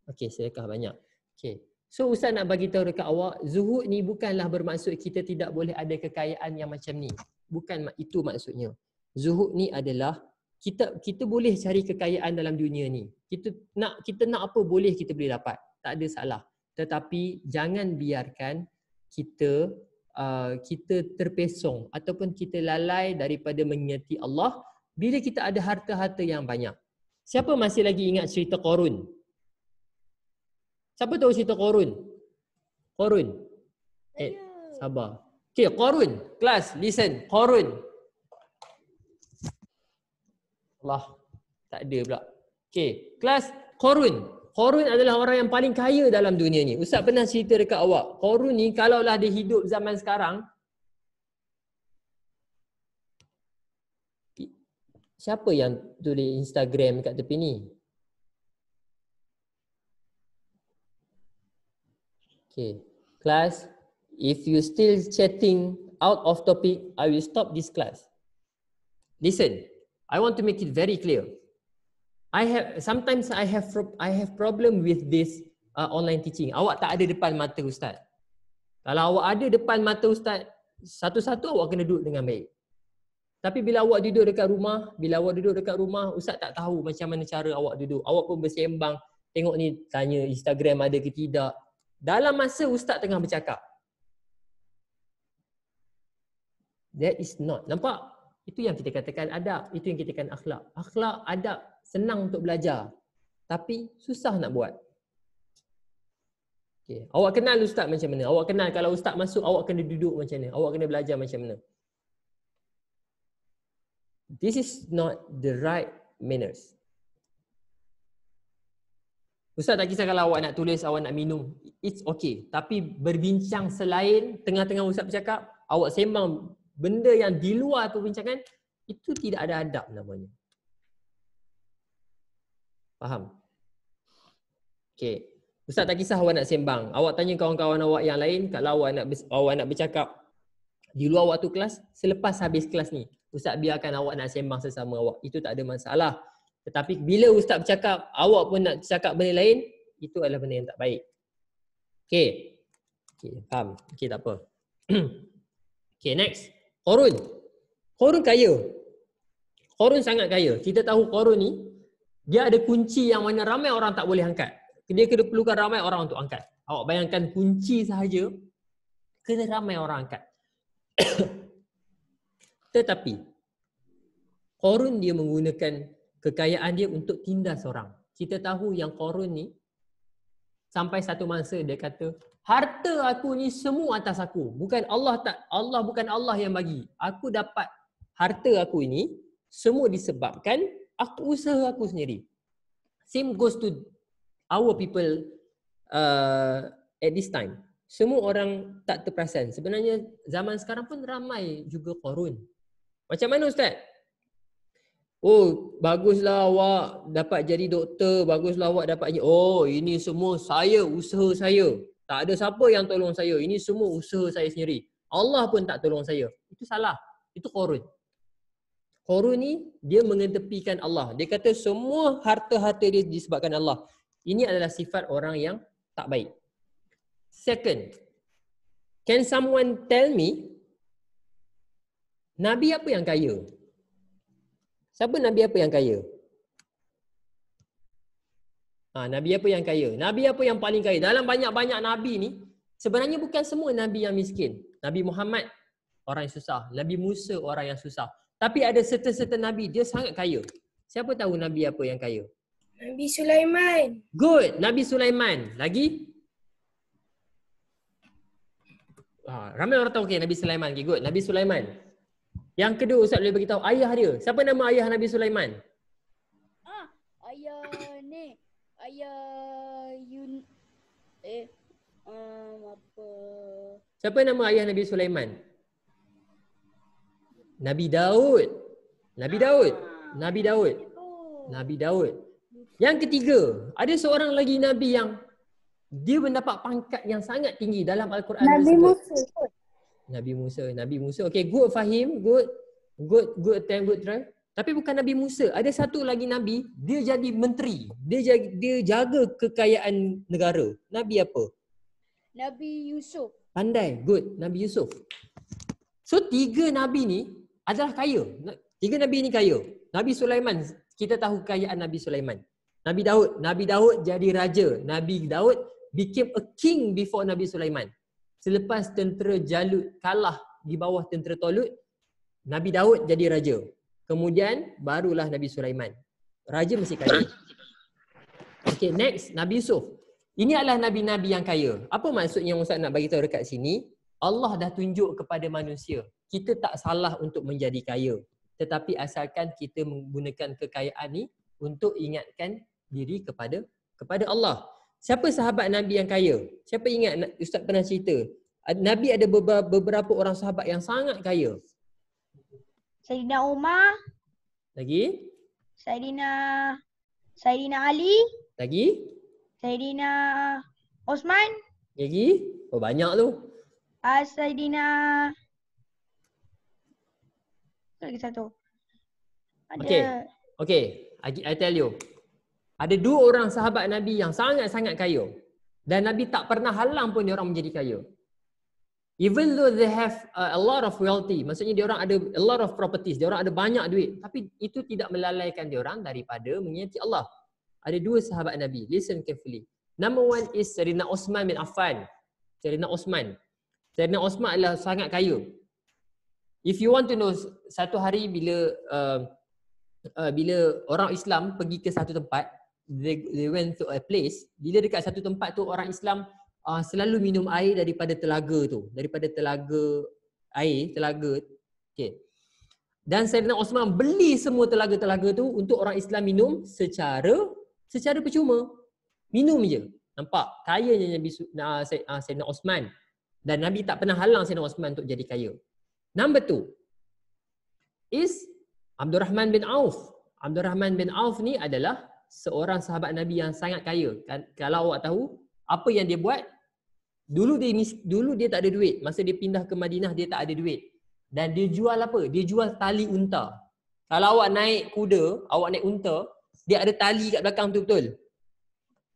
Okey, sedekah banyak. Okey. So Ustaz nak bagi tahu dekat awak, zuhud ni bukanlah bermaksud kita tidak boleh ada kekayaan yang macam ni. Bukan itu maksudnya. Zuhud ni adalah kita boleh cari kekayaan dalam dunia ni. Kita nak apa boleh kita boleh dapat. Tak ada salah. Tetapi jangan biarkan kita terpesong ataupun kita lalai daripada mengingati Allah bila kita ada harta-harta yang banyak. Siapa masih lagi ingat cerita Qarun? Siapa tahu cerita Qarun? Sabar. Okay, Qarun. Kelas, listen. Qarun. Allah, tak ada pula. Okay, kelas Qarun. Qarun adalah orang yang paling kaya dalam dunia ni. Ustaz pernah cerita dekat awak. Qarun ni kalaulah dia hidup zaman sekarang, siapa yang tulis Instagram kat tepi ni? Okay, class, if you still chatting out of topic, I will stop this class. Listen, I want to make it very clear. Sometimes I have problem with this online teaching. Awak tak ada depan mata ustaz. Kalau awak ada depan mata ustaz, satu-satu awak kena duduk dengan baik. Tapi bila awak duduk dekat rumah, ustaz tak tahu macam mana cara awak duduk. Awak pun bersembang, tengok ni tanya Instagram ada ke tidak. Dalam masa ustaz tengah bercakap. That is not. Nampak? Itu yang kita katakan adab. Itu yang kita katakan akhlak. Akhlak, adab senang untuk belajar. Tapi susah nak buat. Okay. Awak kenal ustaz macam mana? Awak kenal kalau ustaz masuk, awak kena duduk macam mana? Awak kena belajar macam mana? This is not the right manners. Ustaz tak kisah kalau awak nak tulis, awak nak minum. It's okay. Tapi berbincang selain tengah-tengah ustaz bercakap, awak sembang benda yang di luar perbincangan, itu tidak ada adab namanya. Faham? Okay. Ustaz tak kisah awak nak sembang. Awak tanya kawan-kawan awak yang lain, kalau awak nak bercakap di luar waktu kelas, selepas habis kelas ni, ustaz biarkan awak nak sembang sesama awak. Itu tak ada masalah. Tetapi bila ustaz bercakap, awak pun nak cakap benda lain, itu adalah benda yang tak baik. Okay. Okay, faham? Okay, tak apa. Okay, next. Qarun kaya. Qarun sangat kaya. Kita tahu Qarun ni, dia ada kunci yang mana ramai orang tak boleh angkat. Dia kena perlukan ramai orang untuk angkat. Awak bayangkan kunci sahaja, kena ramai orang angkat. Tetapi, Qarun dia menggunakan kekayaan dia untuk tindas orang. Kita tahu yang Qarun ni, sampai satu masa dia kata, harta aku ni semua atas aku. Allah bukan Allah yang bagi. Aku dapat harta aku ini semua disebabkan aku usaha aku sendiri. Same goes to our people at this time. Semua orang tak terperasan. Sebenarnya zaman sekarang pun ramai juga Qarun. Macam mana ustaz? Oh, baguslah awak dapat jadi doktor, baguslah awak dapat ini semua usaha saya. Tak ada siapa yang tolong saya. Ini semua usaha saya sendiri. Allah pun tak tolong saya. Itu salah. Itu Qarun. Qarun ni dia mengetepikan Allah. Dia kata semua harta-harta dia disebabkan Allah. Ini adalah sifat orang yang tak baik. Second, can someone tell me Nabi apa yang kaya? Siapa Nabi apa yang kaya? Nabi apa yang kaya? Nabi apa yang paling kaya? Dalam banyak-banyak Nabi ni, sebenarnya bukan semua Nabi yang miskin. Nabi Muhammad, orang yang susah. Nabi Musa, orang yang susah. Tapi ada serta-serta Nabi, dia sangat kaya. Siapa tahu Nabi apa yang kaya? Nabi Sulaiman. Good, Nabi Sulaiman. Lagi? Ramai orang tahu Nabi Sulaiman. Okay, good, Nabi Sulaiman. Yang kedua Ustaz boleh beritahu ayah dia. Siapa nama ayah Nabi Sulaiman? Ayah ni. Apa? Siapa nama ayah Nabi Sulaiman? Nabi Daud. Nabi Daud. Yang ketiga, ada seorang lagi Nabi yang dia mendapat pangkat yang sangat tinggi dalam Al-Quran. Nabi Musa. Nabi Musa. Okay, good Fahim, good attempt, good try. Tapi bukan Nabi Musa. Ada satu lagi Nabi, dia jadi menteri. Dia jaga kekayaan negara. Nabi apa? Nabi Yusuf. Pandai, good. Nabi Yusuf. So 3 Nabi ni adalah kaya. 3 Nabi ni kaya. Nabi Sulaiman, kita tahu kekayaan Nabi Sulaiman. Nabi Daud jadi raja. Nabi Daud became a king before Nabi Sulaiman. Selepas tentera Jalut kalah di bawah tentera Tolut, Nabi Daud jadi raja. Kemudian barulah Nabi Sulaiman. Raja mesti kaya. Okay, next Nabi Yusuf. Ini adalah nabi-nabi yang kaya. Apa maksudnya yang Ustaz nak bagi tahu dekat sini? Allah dah tunjuk kepada manusia, kita tak salah untuk menjadi kaya. Tetapi asalkan kita menggunakan kekayaan ni untuk ingatkan diri kepada Allah. Siapa sahabat Nabi yang kaya? Siapa ingat Ustaz pernah cerita? Nabi ada beberapa orang sahabat yang sangat kaya. Saidina Umar. Lagi? Saidina Ali. Lagi? Saidina Osman. Lagi? Oh banyak tu. Saidina lagi satu. Ada. Okay. I tell you. Ada 2 orang sahabat Nabi yang sangat-sangat kaya. Dan Nabi tak pernah halang pun dia orang menjadi kaya. Even though they have a lot of wealthy, maksudnya dia orang ada a lot of properties, dia orang ada banyak duit, tapi itu tidak melalaikan dia orang daripada mengingati Allah. Ada 2 sahabat Nabi. Listen carefully. Number 1 is Sayyidina Osman bin Affan. Sayyidina Osman adalah sangat kaya. If you want to know, satu hari bila orang Islam pergi ke satu tempat, they went to a place, bila dekat satu tempat tu orang Islam selalu minum air daripada telaga tu, telaga. Okay. Dan Sayyidina Osman beli semua telaga-telaga tu untuk orang Islam minum secara percuma. Minum je. Nampak? Kayanya Sayyidina Osman. Dan Nabi tak pernah halang Sayyidina Osman untuk jadi kaya. Number 2 is Abdurrahman bin Auf. Abdurrahman bin Auf ni adalah seorang sahabat Nabi yang sangat kaya. Kalau awak tahu, apa yang dia buat? Dulu dia tak ada duit. Masa dia pindah ke Madinah, dia tak ada duit. Dan dia jual apa? Dia jual tali unta. Kalau awak naik kuda, awak naik unta, dia ada tali kat belakang tu, betul?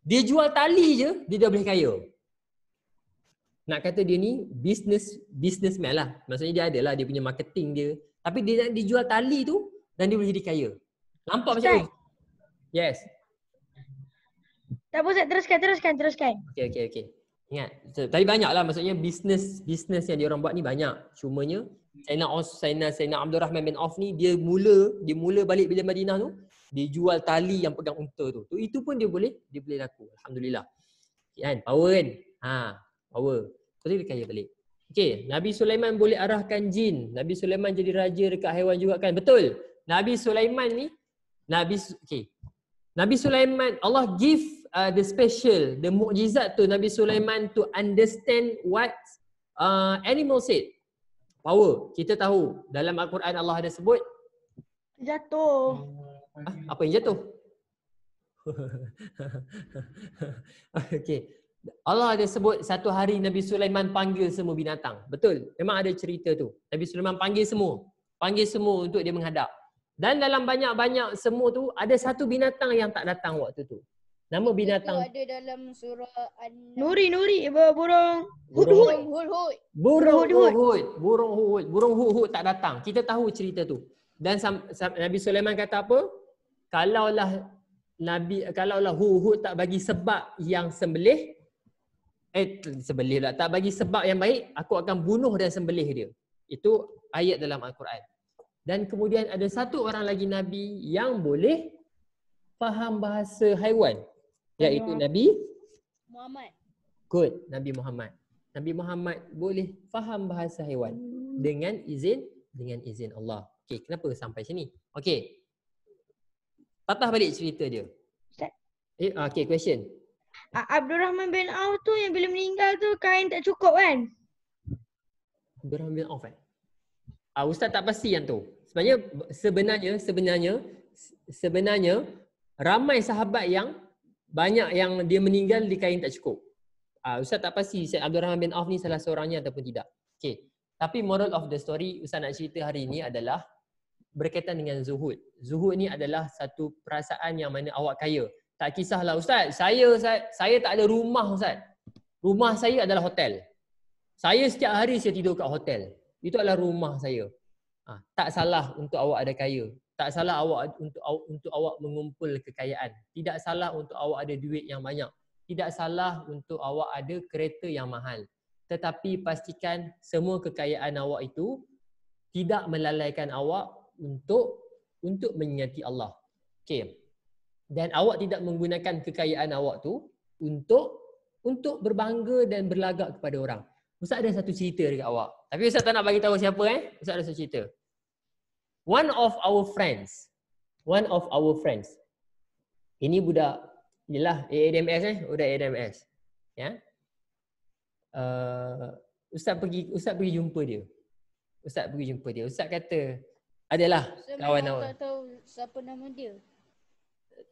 Dia jual tali je, dia dah boleh kaya. Nak kata dia ni businessman lah. Maksudnya dia adalah dia punya marketing dia. Tapi dia jual tali tu dan dia boleh jadi kaya. Nampak macam tu? Yes. Tak apa Ustaz, teruskan. Okay. Ingat, tadi banyak lah, maksudnya business yang dia orang buat ni banyak. Cumanya Sayyidina Abdurrahman bin Auf ni dia mula balik bila Madinah tu, dia jual tali yang pegang unta tu. Itu pun dia boleh laku. Alhamdulillah. Kan? Power kan? Power. Lepas tu dia kaya balik. Okay, Nabi Sulaiman boleh arahkan jin. Nabi Sulaiman jadi raja dekat haiwan juga kan? Betul. Nabi Sulaiman ni Nabi Sulaiman, Allah give the special, the mukjizat tu Nabi Sulaiman to understand what animal said. Power. Kita tahu dalam Al-Quran Allah ada sebut Jatuh. apa yang jatuh? Okay. Allah ada sebut satu hari Nabi Sulaiman panggil semua binatang. Betul. Memang ada cerita tu. Nabi Sulaiman panggil semua untuk dia menghadap. Dan dalam banyak-banyak semua tu ada satu binatang yang tak datang waktu tu. Nama binatang Itu ada dalam surah Nuri, burung. Burung Hud tak datang. Kita tahu cerita tu. Dan Nabi Sulaiman kata apa? Kalaulah Hud tak bagi sebab yang tak bagi sebab yang baik, aku akan bunuh dan sembelih dia. Itu ayat dalam Al-Quran. Dan kemudian ada satu orang lagi Nabi yang boleh faham bahasa haiwan, iaitu Nabi Muhammad. Good, Nabi Muhammad. Nabi Muhammad boleh faham bahasa haiwan dengan izin Allah. Okey, kenapa sampai sini? Okey. Patah balik cerita dia. Okey, question. Abdurrahman bin Auf tu yang bila meninggal tu kain tak cukup kan? Abdurrahman bin Auf Ustaz tak pasti yang tu. Sebenarnya ramai sahabat yang banyak yang dia meninggal di kain tak cukup. Ustaz tak pasti Syed Abdul Rahman bin Auf ni salah seorangnya ataupun tidak. Okey. Tapi moral of the story Ustaz nak cerita hari ini adalah berkaitan dengan zuhud. Zuhud ni adalah satu perasaan yang mana awak kaya. Tak kisahlah Ustaz, saya tak ada rumah Ustaz. Rumah saya adalah hotel. Saya setiap hari saya tidur kat hotel. Itu adalah rumah saya. Tak salah untuk awak ada kaya. Tak salah awak untuk awak mengumpul kekayaan. Tidak salah untuk awak ada duit yang banyak. Tidak salah untuk awak ada kereta yang mahal. Tetapi pastikan semua kekayaan awak itu tidak melalaikan awak untuk menyingati Allah. Okey. Dan awak tidak menggunakan kekayaan awak tu untuk berbangga dan berlagak kepada orang. Ustaz ada satu cerita dekat awak. Tapi Ustaz tak nak bagi tahu siapa Ustaz ada satu cerita. One of our friends. Ini budak inilah ADMS budak ADMS. Ya. Ustaz pergi jumpa dia. Ustaz kata, adalah kawan awak. Tak tahu siapa nama dia.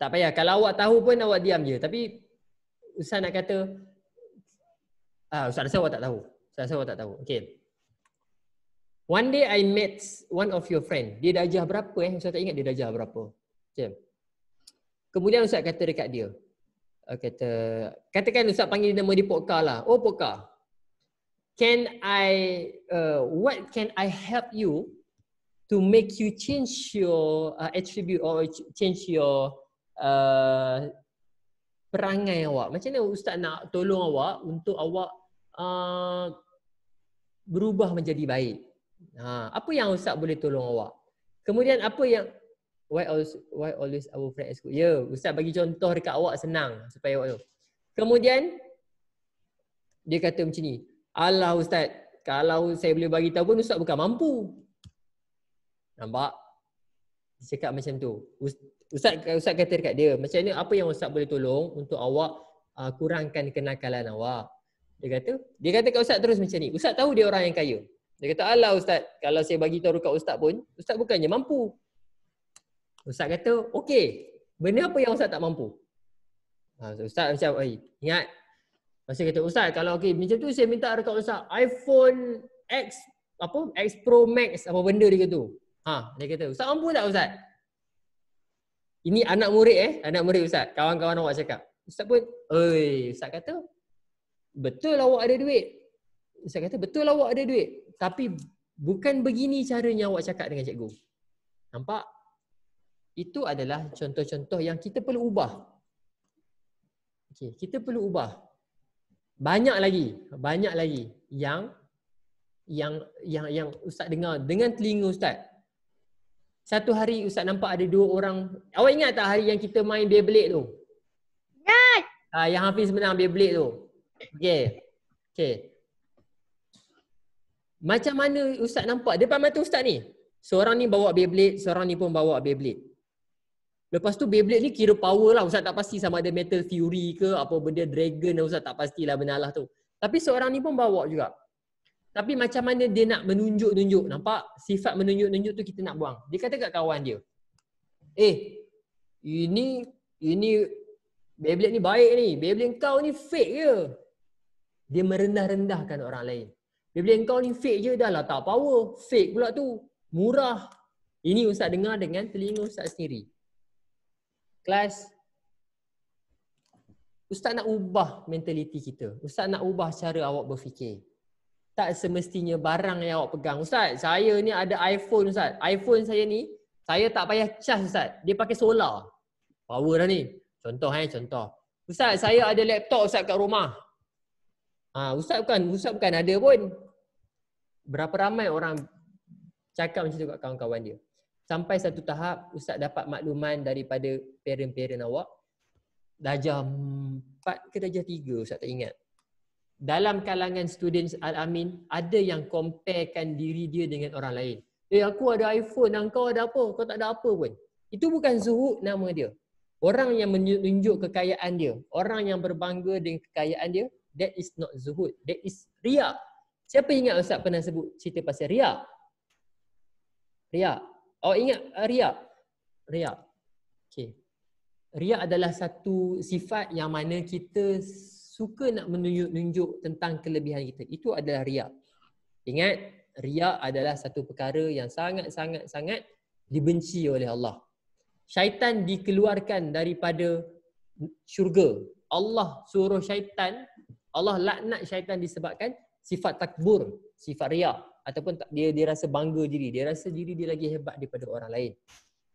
Tak payah. Kalau awak tahu pun awak diam je. Tapi Ustaz nak kata, Ustaz rasa awak tak tahu. Okay. One day I met one of your friend. Dia darjah berapa Ustaz tak ingat dia darjah berapa. Okay. Kemudian Ustaz kata dekat dia. Katakan Ustaz panggil nama dia Pokka lah. Oh Pokka. What can I help you to make you change your attribute or change your perangai awak? Macam mana Ustaz nak tolong awak untuk awak berubah menjadi baik? Apa yang Ustaz boleh tolong awak? Kemudian apa yang why always our friend ask you? Ya, Ustaz bagi contoh dekat awak senang supaya awak tahu. Kemudian dia kata macam ni, alah Ustaz, kalau saya boleh bagi tahu pun Ustaz bukan mampu. Nampak? Dia cakap macam tu. Ustaz kata dekat dia, macam ni apa yang Ustaz boleh tolong untuk awak kurangkan kenakalan awak. Dia kata kat Ustaz terus macam ni. Ustaz tahu dia orang yang kaya. Dia kata, alah Ustaz, kalau saya bagi tahu dekat Ustaz pun, Ustaz bukannya mampu. Ustaz kata, okey, benda apa yang Ustaz tak mampu? Ustaz macam, ingat. Masa kata, Ustaz, kalau okey, macam tu saya minta dekat Ustaz, iPhone X Pro Max, apa benda dia kata. Dia kata, Ustaz mampu tak Ustaz? Ini anak murid Ustaz, kawan-kawan awak cakap. Ustaz pun, Ustaz kata, betul awak ada duit. Ustaz kata, betul awak ada duit. Tapi bukan begini caranya awak cakap dengan cikgu. Nampak? Itu adalah contoh-contoh yang kita perlu ubah. Okay, kita perlu ubah. Banyak lagi yang Ustaz dengar dengan telinga Ustaz. Satu hari Ustaz nampak ada 2 orang. Awak ingat tak hari yang kita main Beyblade tu? Ingat. Yang Hafiz menang Beyblade tu. Okay. Macam mana Ustaz nampak depan mata Ustaz ni? Seorang ni bawa Beyblade, seorang ni pun bawa Beyblade. Lepas tu Beyblade ni kira power lah. Ustaz tak pasti sama ada Metal Fury ke apa benda Dragon, Ustaz tak pastilah benar lah tu. Tapi seorang ni pun bawa juga. Tapi macam mana dia nak menunjuk-nunjuk. Nampak? Sifat menunjuk-nunjuk tu kita nak buang. Dia kata kat kawan dia, ini Beyblade ni baik ni. Beyblade kau ni fake ke? Dia merendah-rendahkan orang lain. Beyblade kau ni fake je, dah lah tak power. Fake pula tu. Murah. Ini Ustaz dengar dengan telinga Ustaz sendiri. Kelas, Ustaz nak ubah mentaliti kita. Ustaz nak ubah cara awak berfikir. Tak semestinya barang yang awak pegang. Ustaz, saya ni ada iPhone Ustaz. iPhone saya ni, saya tak payah charge Ustaz. Dia pakai solar. Power dah ni. Contoh. Ustaz, saya ada laptop Ustaz kat rumah. Ustaz bukan ada pun. Berapa ramai orang cakap macam tu kat kawan-kawan dia. Sampai satu tahap Ustaz dapat makluman daripada parent-parent awak. Darjah 4 ke darjah 3 Ustaz tak ingat. Dalam kalangan students Al-Amin, ada yang comparekan diri dia dengan orang lain. Aku ada iPhone, kau ada apa? Kau tak ada apa pun. Itu bukan zuhud nama dia. Orang yang menunjuk kekayaan dia, orang yang berbangga dengan kekayaan dia, that is not zuhud. That is riya. Siapa ingat Ustaz pernah sebut cerita pasal riya? Riya. Awak ingat riya? Riya. Okay. Riya adalah satu sifat yang mana kita suka nak menunjuk tentang kelebihan kita. Itu adalah riya. Ingat, riya adalah satu perkara yang sangat dibenci oleh Allah. Syaitan dikeluarkan daripada syurga. Allah suruh syaitan, Allah laknat syaitan disebabkan sifat takbur, sifat riya, ataupun dia rasa bangga diri, dia rasa diri dia lagi hebat daripada orang lain.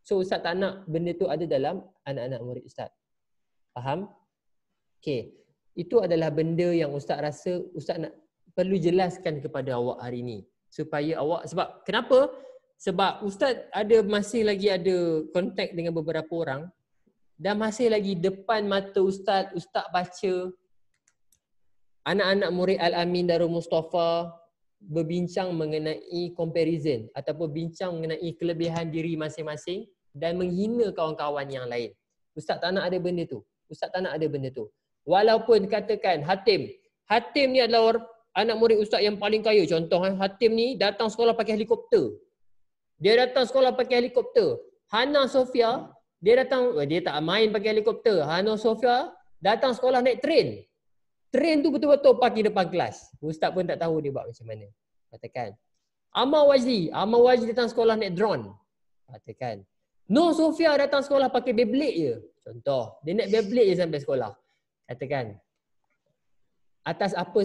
So Ustaz tak nak benda tu ada dalam anak-anak murid Ustaz. Faham? Okey. Itu adalah benda yang Ustaz rasa Ustaz nak perlu jelaskan kepada awak hari ni. Supaya awak, sebab kenapa? Sebab Ustaz masih lagi ada kontak dengan beberapa orang dan masih lagi depan mata Ustaz baca anak-anak murid Al-Amin Darul Mustafa berbincang mengenai comparison ataupun bincang mengenai kelebihan diri masing-masing dan menghina kawan-kawan yang lain. Ustaz tak nak ada benda tu. Ustaz tak nak ada benda tu. Walaupun katakan Hatim ni adalah anak murid Ustaz yang paling kaya. Contoh, Hatim ni datang sekolah pakai helikopter. Dia datang sekolah pakai helikopter. Hana Sofia, dia tak main pakai helikopter. Hana Sofia datang sekolah naik train. Train tu betul-betul park di depan kelas. Ustaz pun tak tahu dia buat macam mana. Katakan. Amar Wajdi datang sekolah naik drone. Katakan. Nur Sofia datang sekolah pakai Beyblade je. Contoh, dia naik Beyblade je sampai sekolah. Katakan. Atas apa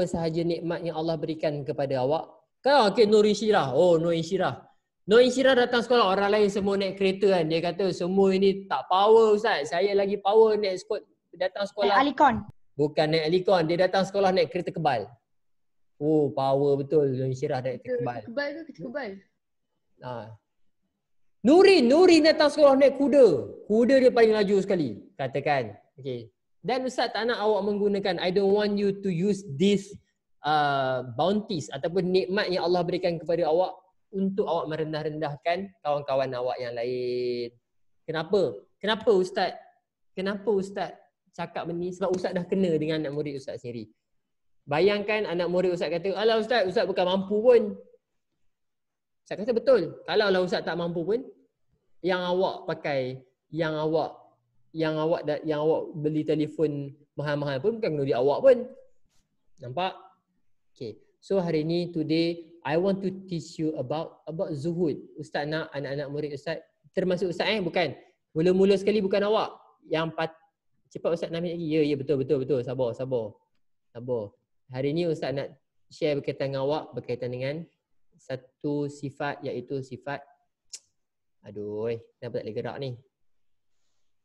sahaja nikmat yang Allah berikan kepada awak. Kan okey, Nur Insyirah. Oh, Nur Insyirah. Nur Insyirah datang sekolah, orang lain semua naik kereta kan. Dia kata semua ini tak power Ustaz. Saya lagi power datang sekolah. Naik Alikon. Bukan naik Alikon, dia datang sekolah naik kereta kebal. Oh, power betul Nur Insyirah naik kereta kebal. Kebal ke kereta kebal? Nurin datang sekolah naik kuda. Kuda dia paling laju sekali. Katakan. Okey. Dan Ustaz tak nak awak menggunakan, I don't want you to use this bounties ataupun nikmat yang Allah berikan kepada awak untuk awak merendah-rendahkan kawan-kawan awak yang lain. Kenapa? Kenapa Ustaz cakap benda ni? Sebab Ustaz dah kena dengan anak murid Ustaz sendiri. Bayangkan anak murid Ustaz kata, alah Ustaz bukan mampu pun. Ustaz kata betul. Kalau lah Ustaz tak mampu pun, yang awak pakai, yang awak beli telefon mahal-mahal pun bukan kena duit awak pun. Nampak? Okay. So hari ni, today, I want to teach you about zuhud. Ustaz nak anak-anak murid Ustaz, termasuk Ustaz bukan. Mula-mula sekali bukan awak. Cepat Ustaz nak ambil lagi. Ya, betul. Sabar. Hari ni Ustaz nak share berkaitan dengan awak, berkaitan dengan satu sifat, iaitu sifat, kenapa tak boleh gerak ni?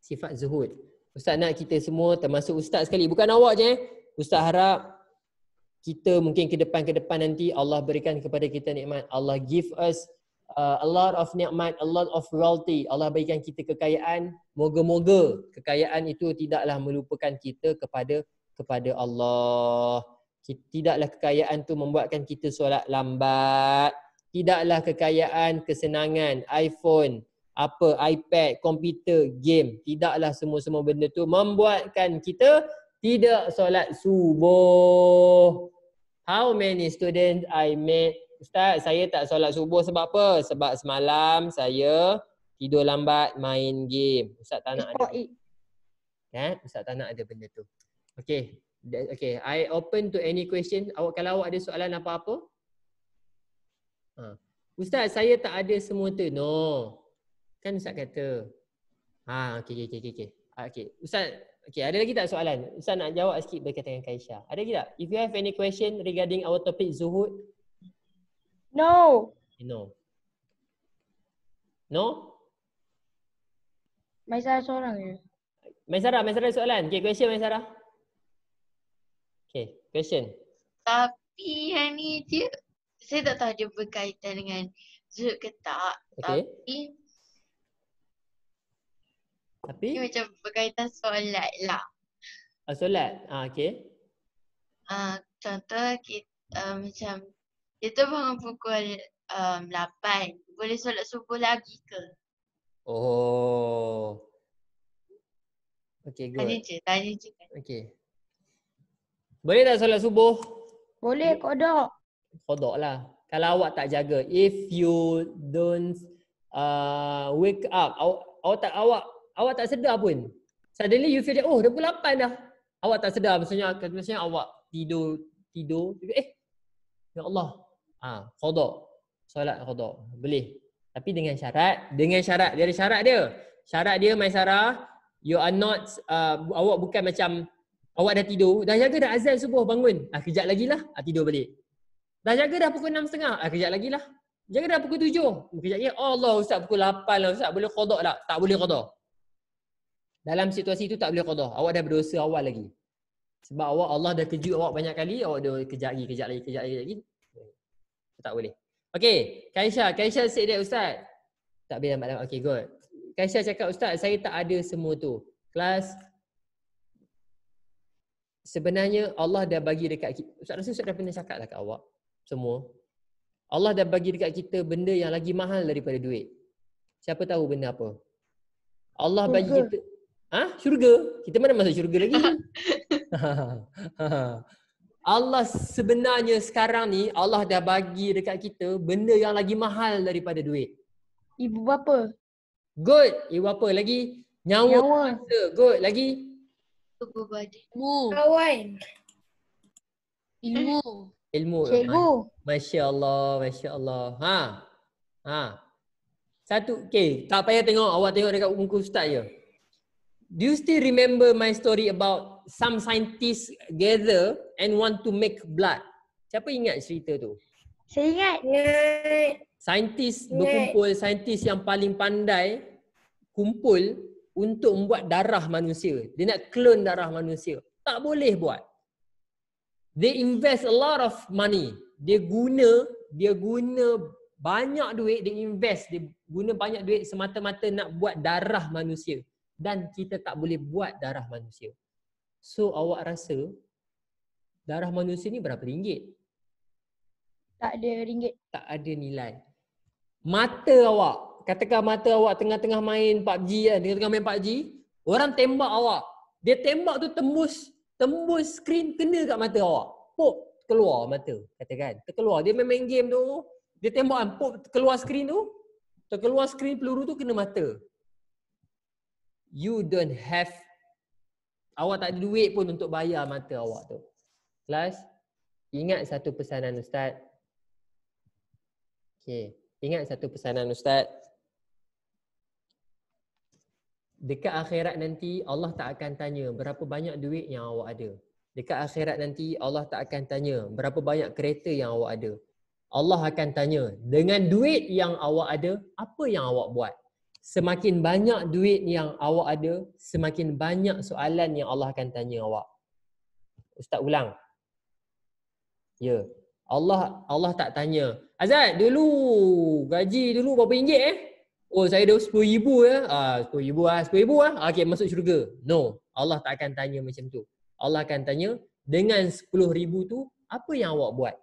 Sifat zuhud. Ustaz nak kita semua, termasuk Ustaz sekali, bukan awak je. Ustaz harap kita mungkin ke depan nanti Allah berikan kepada kita nikmat. Allah give us a lot of nikmat, a lot of wealthy. Allah berikan kita kekayaan. Moga-moga kekayaan itu tidaklah melupakan kita kepada Allah. Tidaklah kekayaan tu membuatkan kita solat lambat. Tidaklah kekayaan, kesenangan, iPhone, iPad, komputer, game. Tidaklah semua benda tu membuatkan kita tidak solat subuh. How many students I met? Ustaz, saya tak solat subuh sebab apa? Sebab semalam saya tidur lambat main game. Ustaz tak nak ada. Ustaz tak nak ada benda tu. Okay. I open to any question. Kalau awak ada soalan apa-apa. Ustaz, saya tak ada semua tu. No. Kan Ustaz kata. Okay. Ustaz, ada lagi tak soalan? Ustaz nak jawab sikit berkaitan dengan Kaisha. Ada lagi tak? If you have any question regarding our topic zuhud. No. Maisarah seorang je. Maisarah ada soalan. Okay, question Maisarah. Okay, question. Tapi yang ni dia, saya tak tahu dia berkaitan dengan zuhud ke tak. Okay. Tapi dia macam berkaitan solat lah. Solat? Okay. Contoh kita macam kita bangun pukul 8. Boleh solat subuh lagi ke? Oh. Okay, good. Tanya je. Okay. Boleh tak solat subuh? Boleh, kodok. Kodok lah. Kalau awak tak jaga, if you don't wake up, awak tak sedar pun. Suddenly you feel that, dah pukul 8 dah. Awak tak sedar, maksudnya awak tidur, ya Allah. Qada. Solat qada. Boleh. Tapi dengan syarat, dia ada syarat dia. Syarat dia Maisarah, you are not awak bukan macam awak dah tidur, dah jaga dah azan subuh bangun. Kejap lagi lah, tidur balik. Dah jaga dah pukul 6.30, kejap lagi lah. Jaga dah pukul 7. Kejap lagi, oh Allah ustaz pukul 8 lah ustaz, boleh qada tak? Tak boleh qada. Dalam situasi itu tak boleh qada. Awak dah berdosa awal lagi. Sebab Allah dah kejut awak banyak kali, awak dah kejap lagi. Tak boleh. Okay, Kaisha said that ustaz. Tak boleh lambat. Okay, good. Kaisha cakap ustaz, saya tak ada semua tu. Kelas, sebenarnya Allah dah bagi dekat kita. Ustaz dah pernah cakap lah kat awak semua. Allah dah bagi dekat kita benda yang lagi mahal daripada duit. Siapa tahu benda apa? Allah bagi kita syurga. Kita mana masuk syurga lagi? Allah sebenarnya sekarang ni Allah dah bagi dekat kita benda yang lagi mahal daripada duit. Ibu bapa. Good. Ibu apa lagi? Nyawa. Good. Lagi? Tubuh badan. Kawan. Ilmu. Cikgu. Masya Allah. Satu. Okay. Tak payah tengok. Awak tengok dekat muka ustaz je. Do you still remember my story about some scientists gather and want to make blood? Siapa ingat cerita tu? Saya ingat. Saintis berkumpul, saintis yang paling pandai kumpul untuk membuat darah manusia. Dia nak clone darah manusia. Tak boleh buat. They invest a lot of money. Dia guna banyak duit, dia invest, dia guna banyak duit semata-mata nak buat darah manusia. Dan kita tak boleh buat darah manusia. So awak rasa darah manusia ni berapa ringgit? Tak ada ringgit. Tak ada nilai. Mata awak, katakan mata awak tengah-tengah main PUBG kan, tengah-tengah main PUBG, orang tembak awak. Dia tembak tu tembus skrin kena kat mata awak. Pop, keluar mata, katakan. Terkeluar, dia main game tu, dia tembak kan, pop, keluar skrin tu, terkeluar skrin peluru tu kena mata. You don't have, awak tak ada duit pun untuk bayar mata awak tu. Kelas, ingat satu pesanan ustaz. Okay, ingat satu pesanan ustaz. Dekat akhirat nanti Allah tak akan tanya berapa banyak duit yang awak ada. Dekat akhirat nanti Allah tak akan tanya berapa banyak kereta yang awak ada. Allah akan tanya dengan duit yang awak ada, apa yang awak buat? Semakin banyak duit yang awak ada, semakin banyak soalan yang Allah akan tanya awak. Ustaz ulang. Ya. Allah tak tanya, Azad dulu gaji dulu berapa ringgit Oh saya dah 10,000 ya. 10,000 okey masuk syurga. No, Allah tak akan tanya macam tu. Allah akan tanya dengan 10,000 tu apa yang awak buat?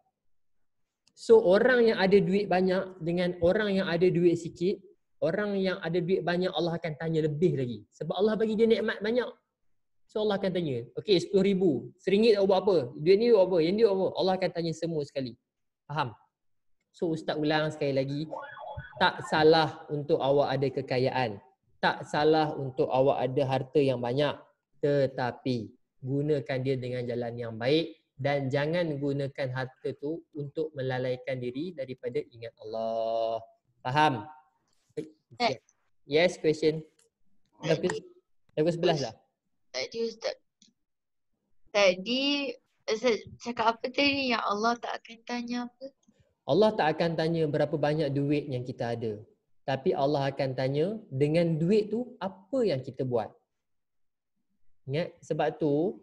So orang yang ada duit banyak dengan orang yang ada duit sikit, orang yang ada duit banyak Allah akan tanya lebih lagi. Sebab Allah bagi dia nikmat banyak. So Allah akan tanya, okey 10,000, RM1 awak buat apa? Duit ni awak apa? Yang ni awak apa? Allah akan tanya semua sekali. Faham? So ustaz ulang sekali lagi, tak salah untuk awak ada kekayaan. Tak salah untuk awak ada harta yang banyak. Tetapi gunakan dia dengan jalan yang baik dan jangan gunakan harta tu untuk melalaikan diri daripada ingat Allah. Faham? Yes, question. Dah 11 dah. Tadi Ustaz. Tadi Ustaz cakap apa tadi yang Allah tak akan tanya apa? Allah tak akan tanya berapa banyak duit yang kita ada. Tapi Allah akan tanya dengan duit tu apa yang kita buat. Ingat? Sebab tu,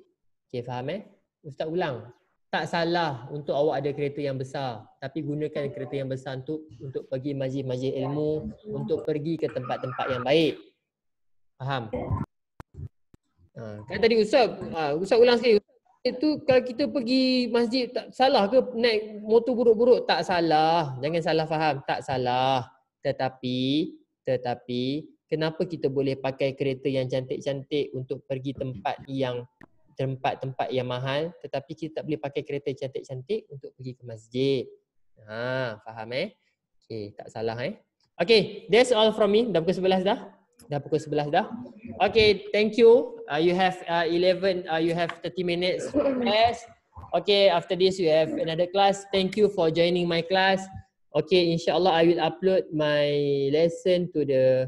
okay, faham Ustaz ulang. Tak salah untuk awak ada kereta yang besar. Tapi gunakan kereta yang besar untuk pergi majlis-majlis ilmu. Untuk pergi ke tempat-tempat yang baik. Faham? Kan tadi Ustaz ulang sekali. Itu kalau kita pergi masjid tak salah ke naik motor buruk-buruk? Tak salah. Jangan salah faham. Tak salah. Tetapi kenapa kita boleh pakai kereta yang cantik-cantik untuk pergi tempat yang mahal, tetapi kita tak boleh pakai kereta cantik-cantik untuk pergi ke masjid. Faham Okay, tak salah Okay, that's all from me. Dah pukul 11 dah. Dah pukul 11 dah. Okay, thank you. You have 30 minutes rest. Okay, after this you have another class. Thank you for joining my class. Okay, insyaAllah I will upload my lesson to the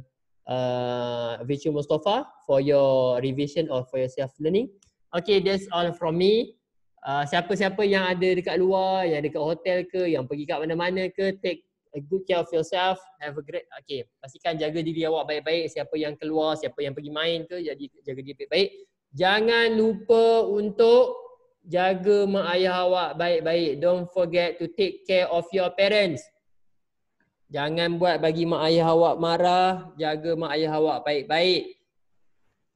Virtual Mustafa for your revision or for your self-learning. Okay, that's all from me. Siapa-siapa yang ada dekat luar, yang dekat hotel ke, yang pergi kat mana-mana ke, take a good care of yourself. Have a great, okay, pastikan jaga diri awak baik-baik. Siapa yang keluar, siapa yang pergi main ke, jadi jaga diri baik-baik. Jangan lupa untuk jaga mak ayah awak baik-baik. Don't forget to take care of your parents. Jangan buat bagi mak ayah awak marah. Jaga mak ayah awak baik-baik.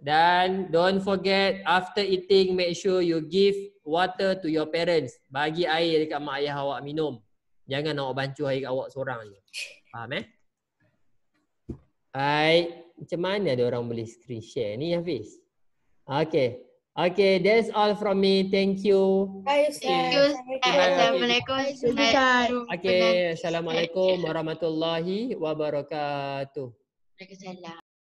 Dan don't forget after eating, make sure you give water to your parents. Bagi air dekat mak ayah awak minum. Jangan awak bancuh air kat awak seorang je. Faham Baik. Macam mana ada orang boleh screen share ni, Hafiz? Okay. Okay, that's all from me. Thank you. Thank you. Assalamualaikum. Okay, Assalamualaikum warahmatullahi wabarakatuh. Waalaikumsalam.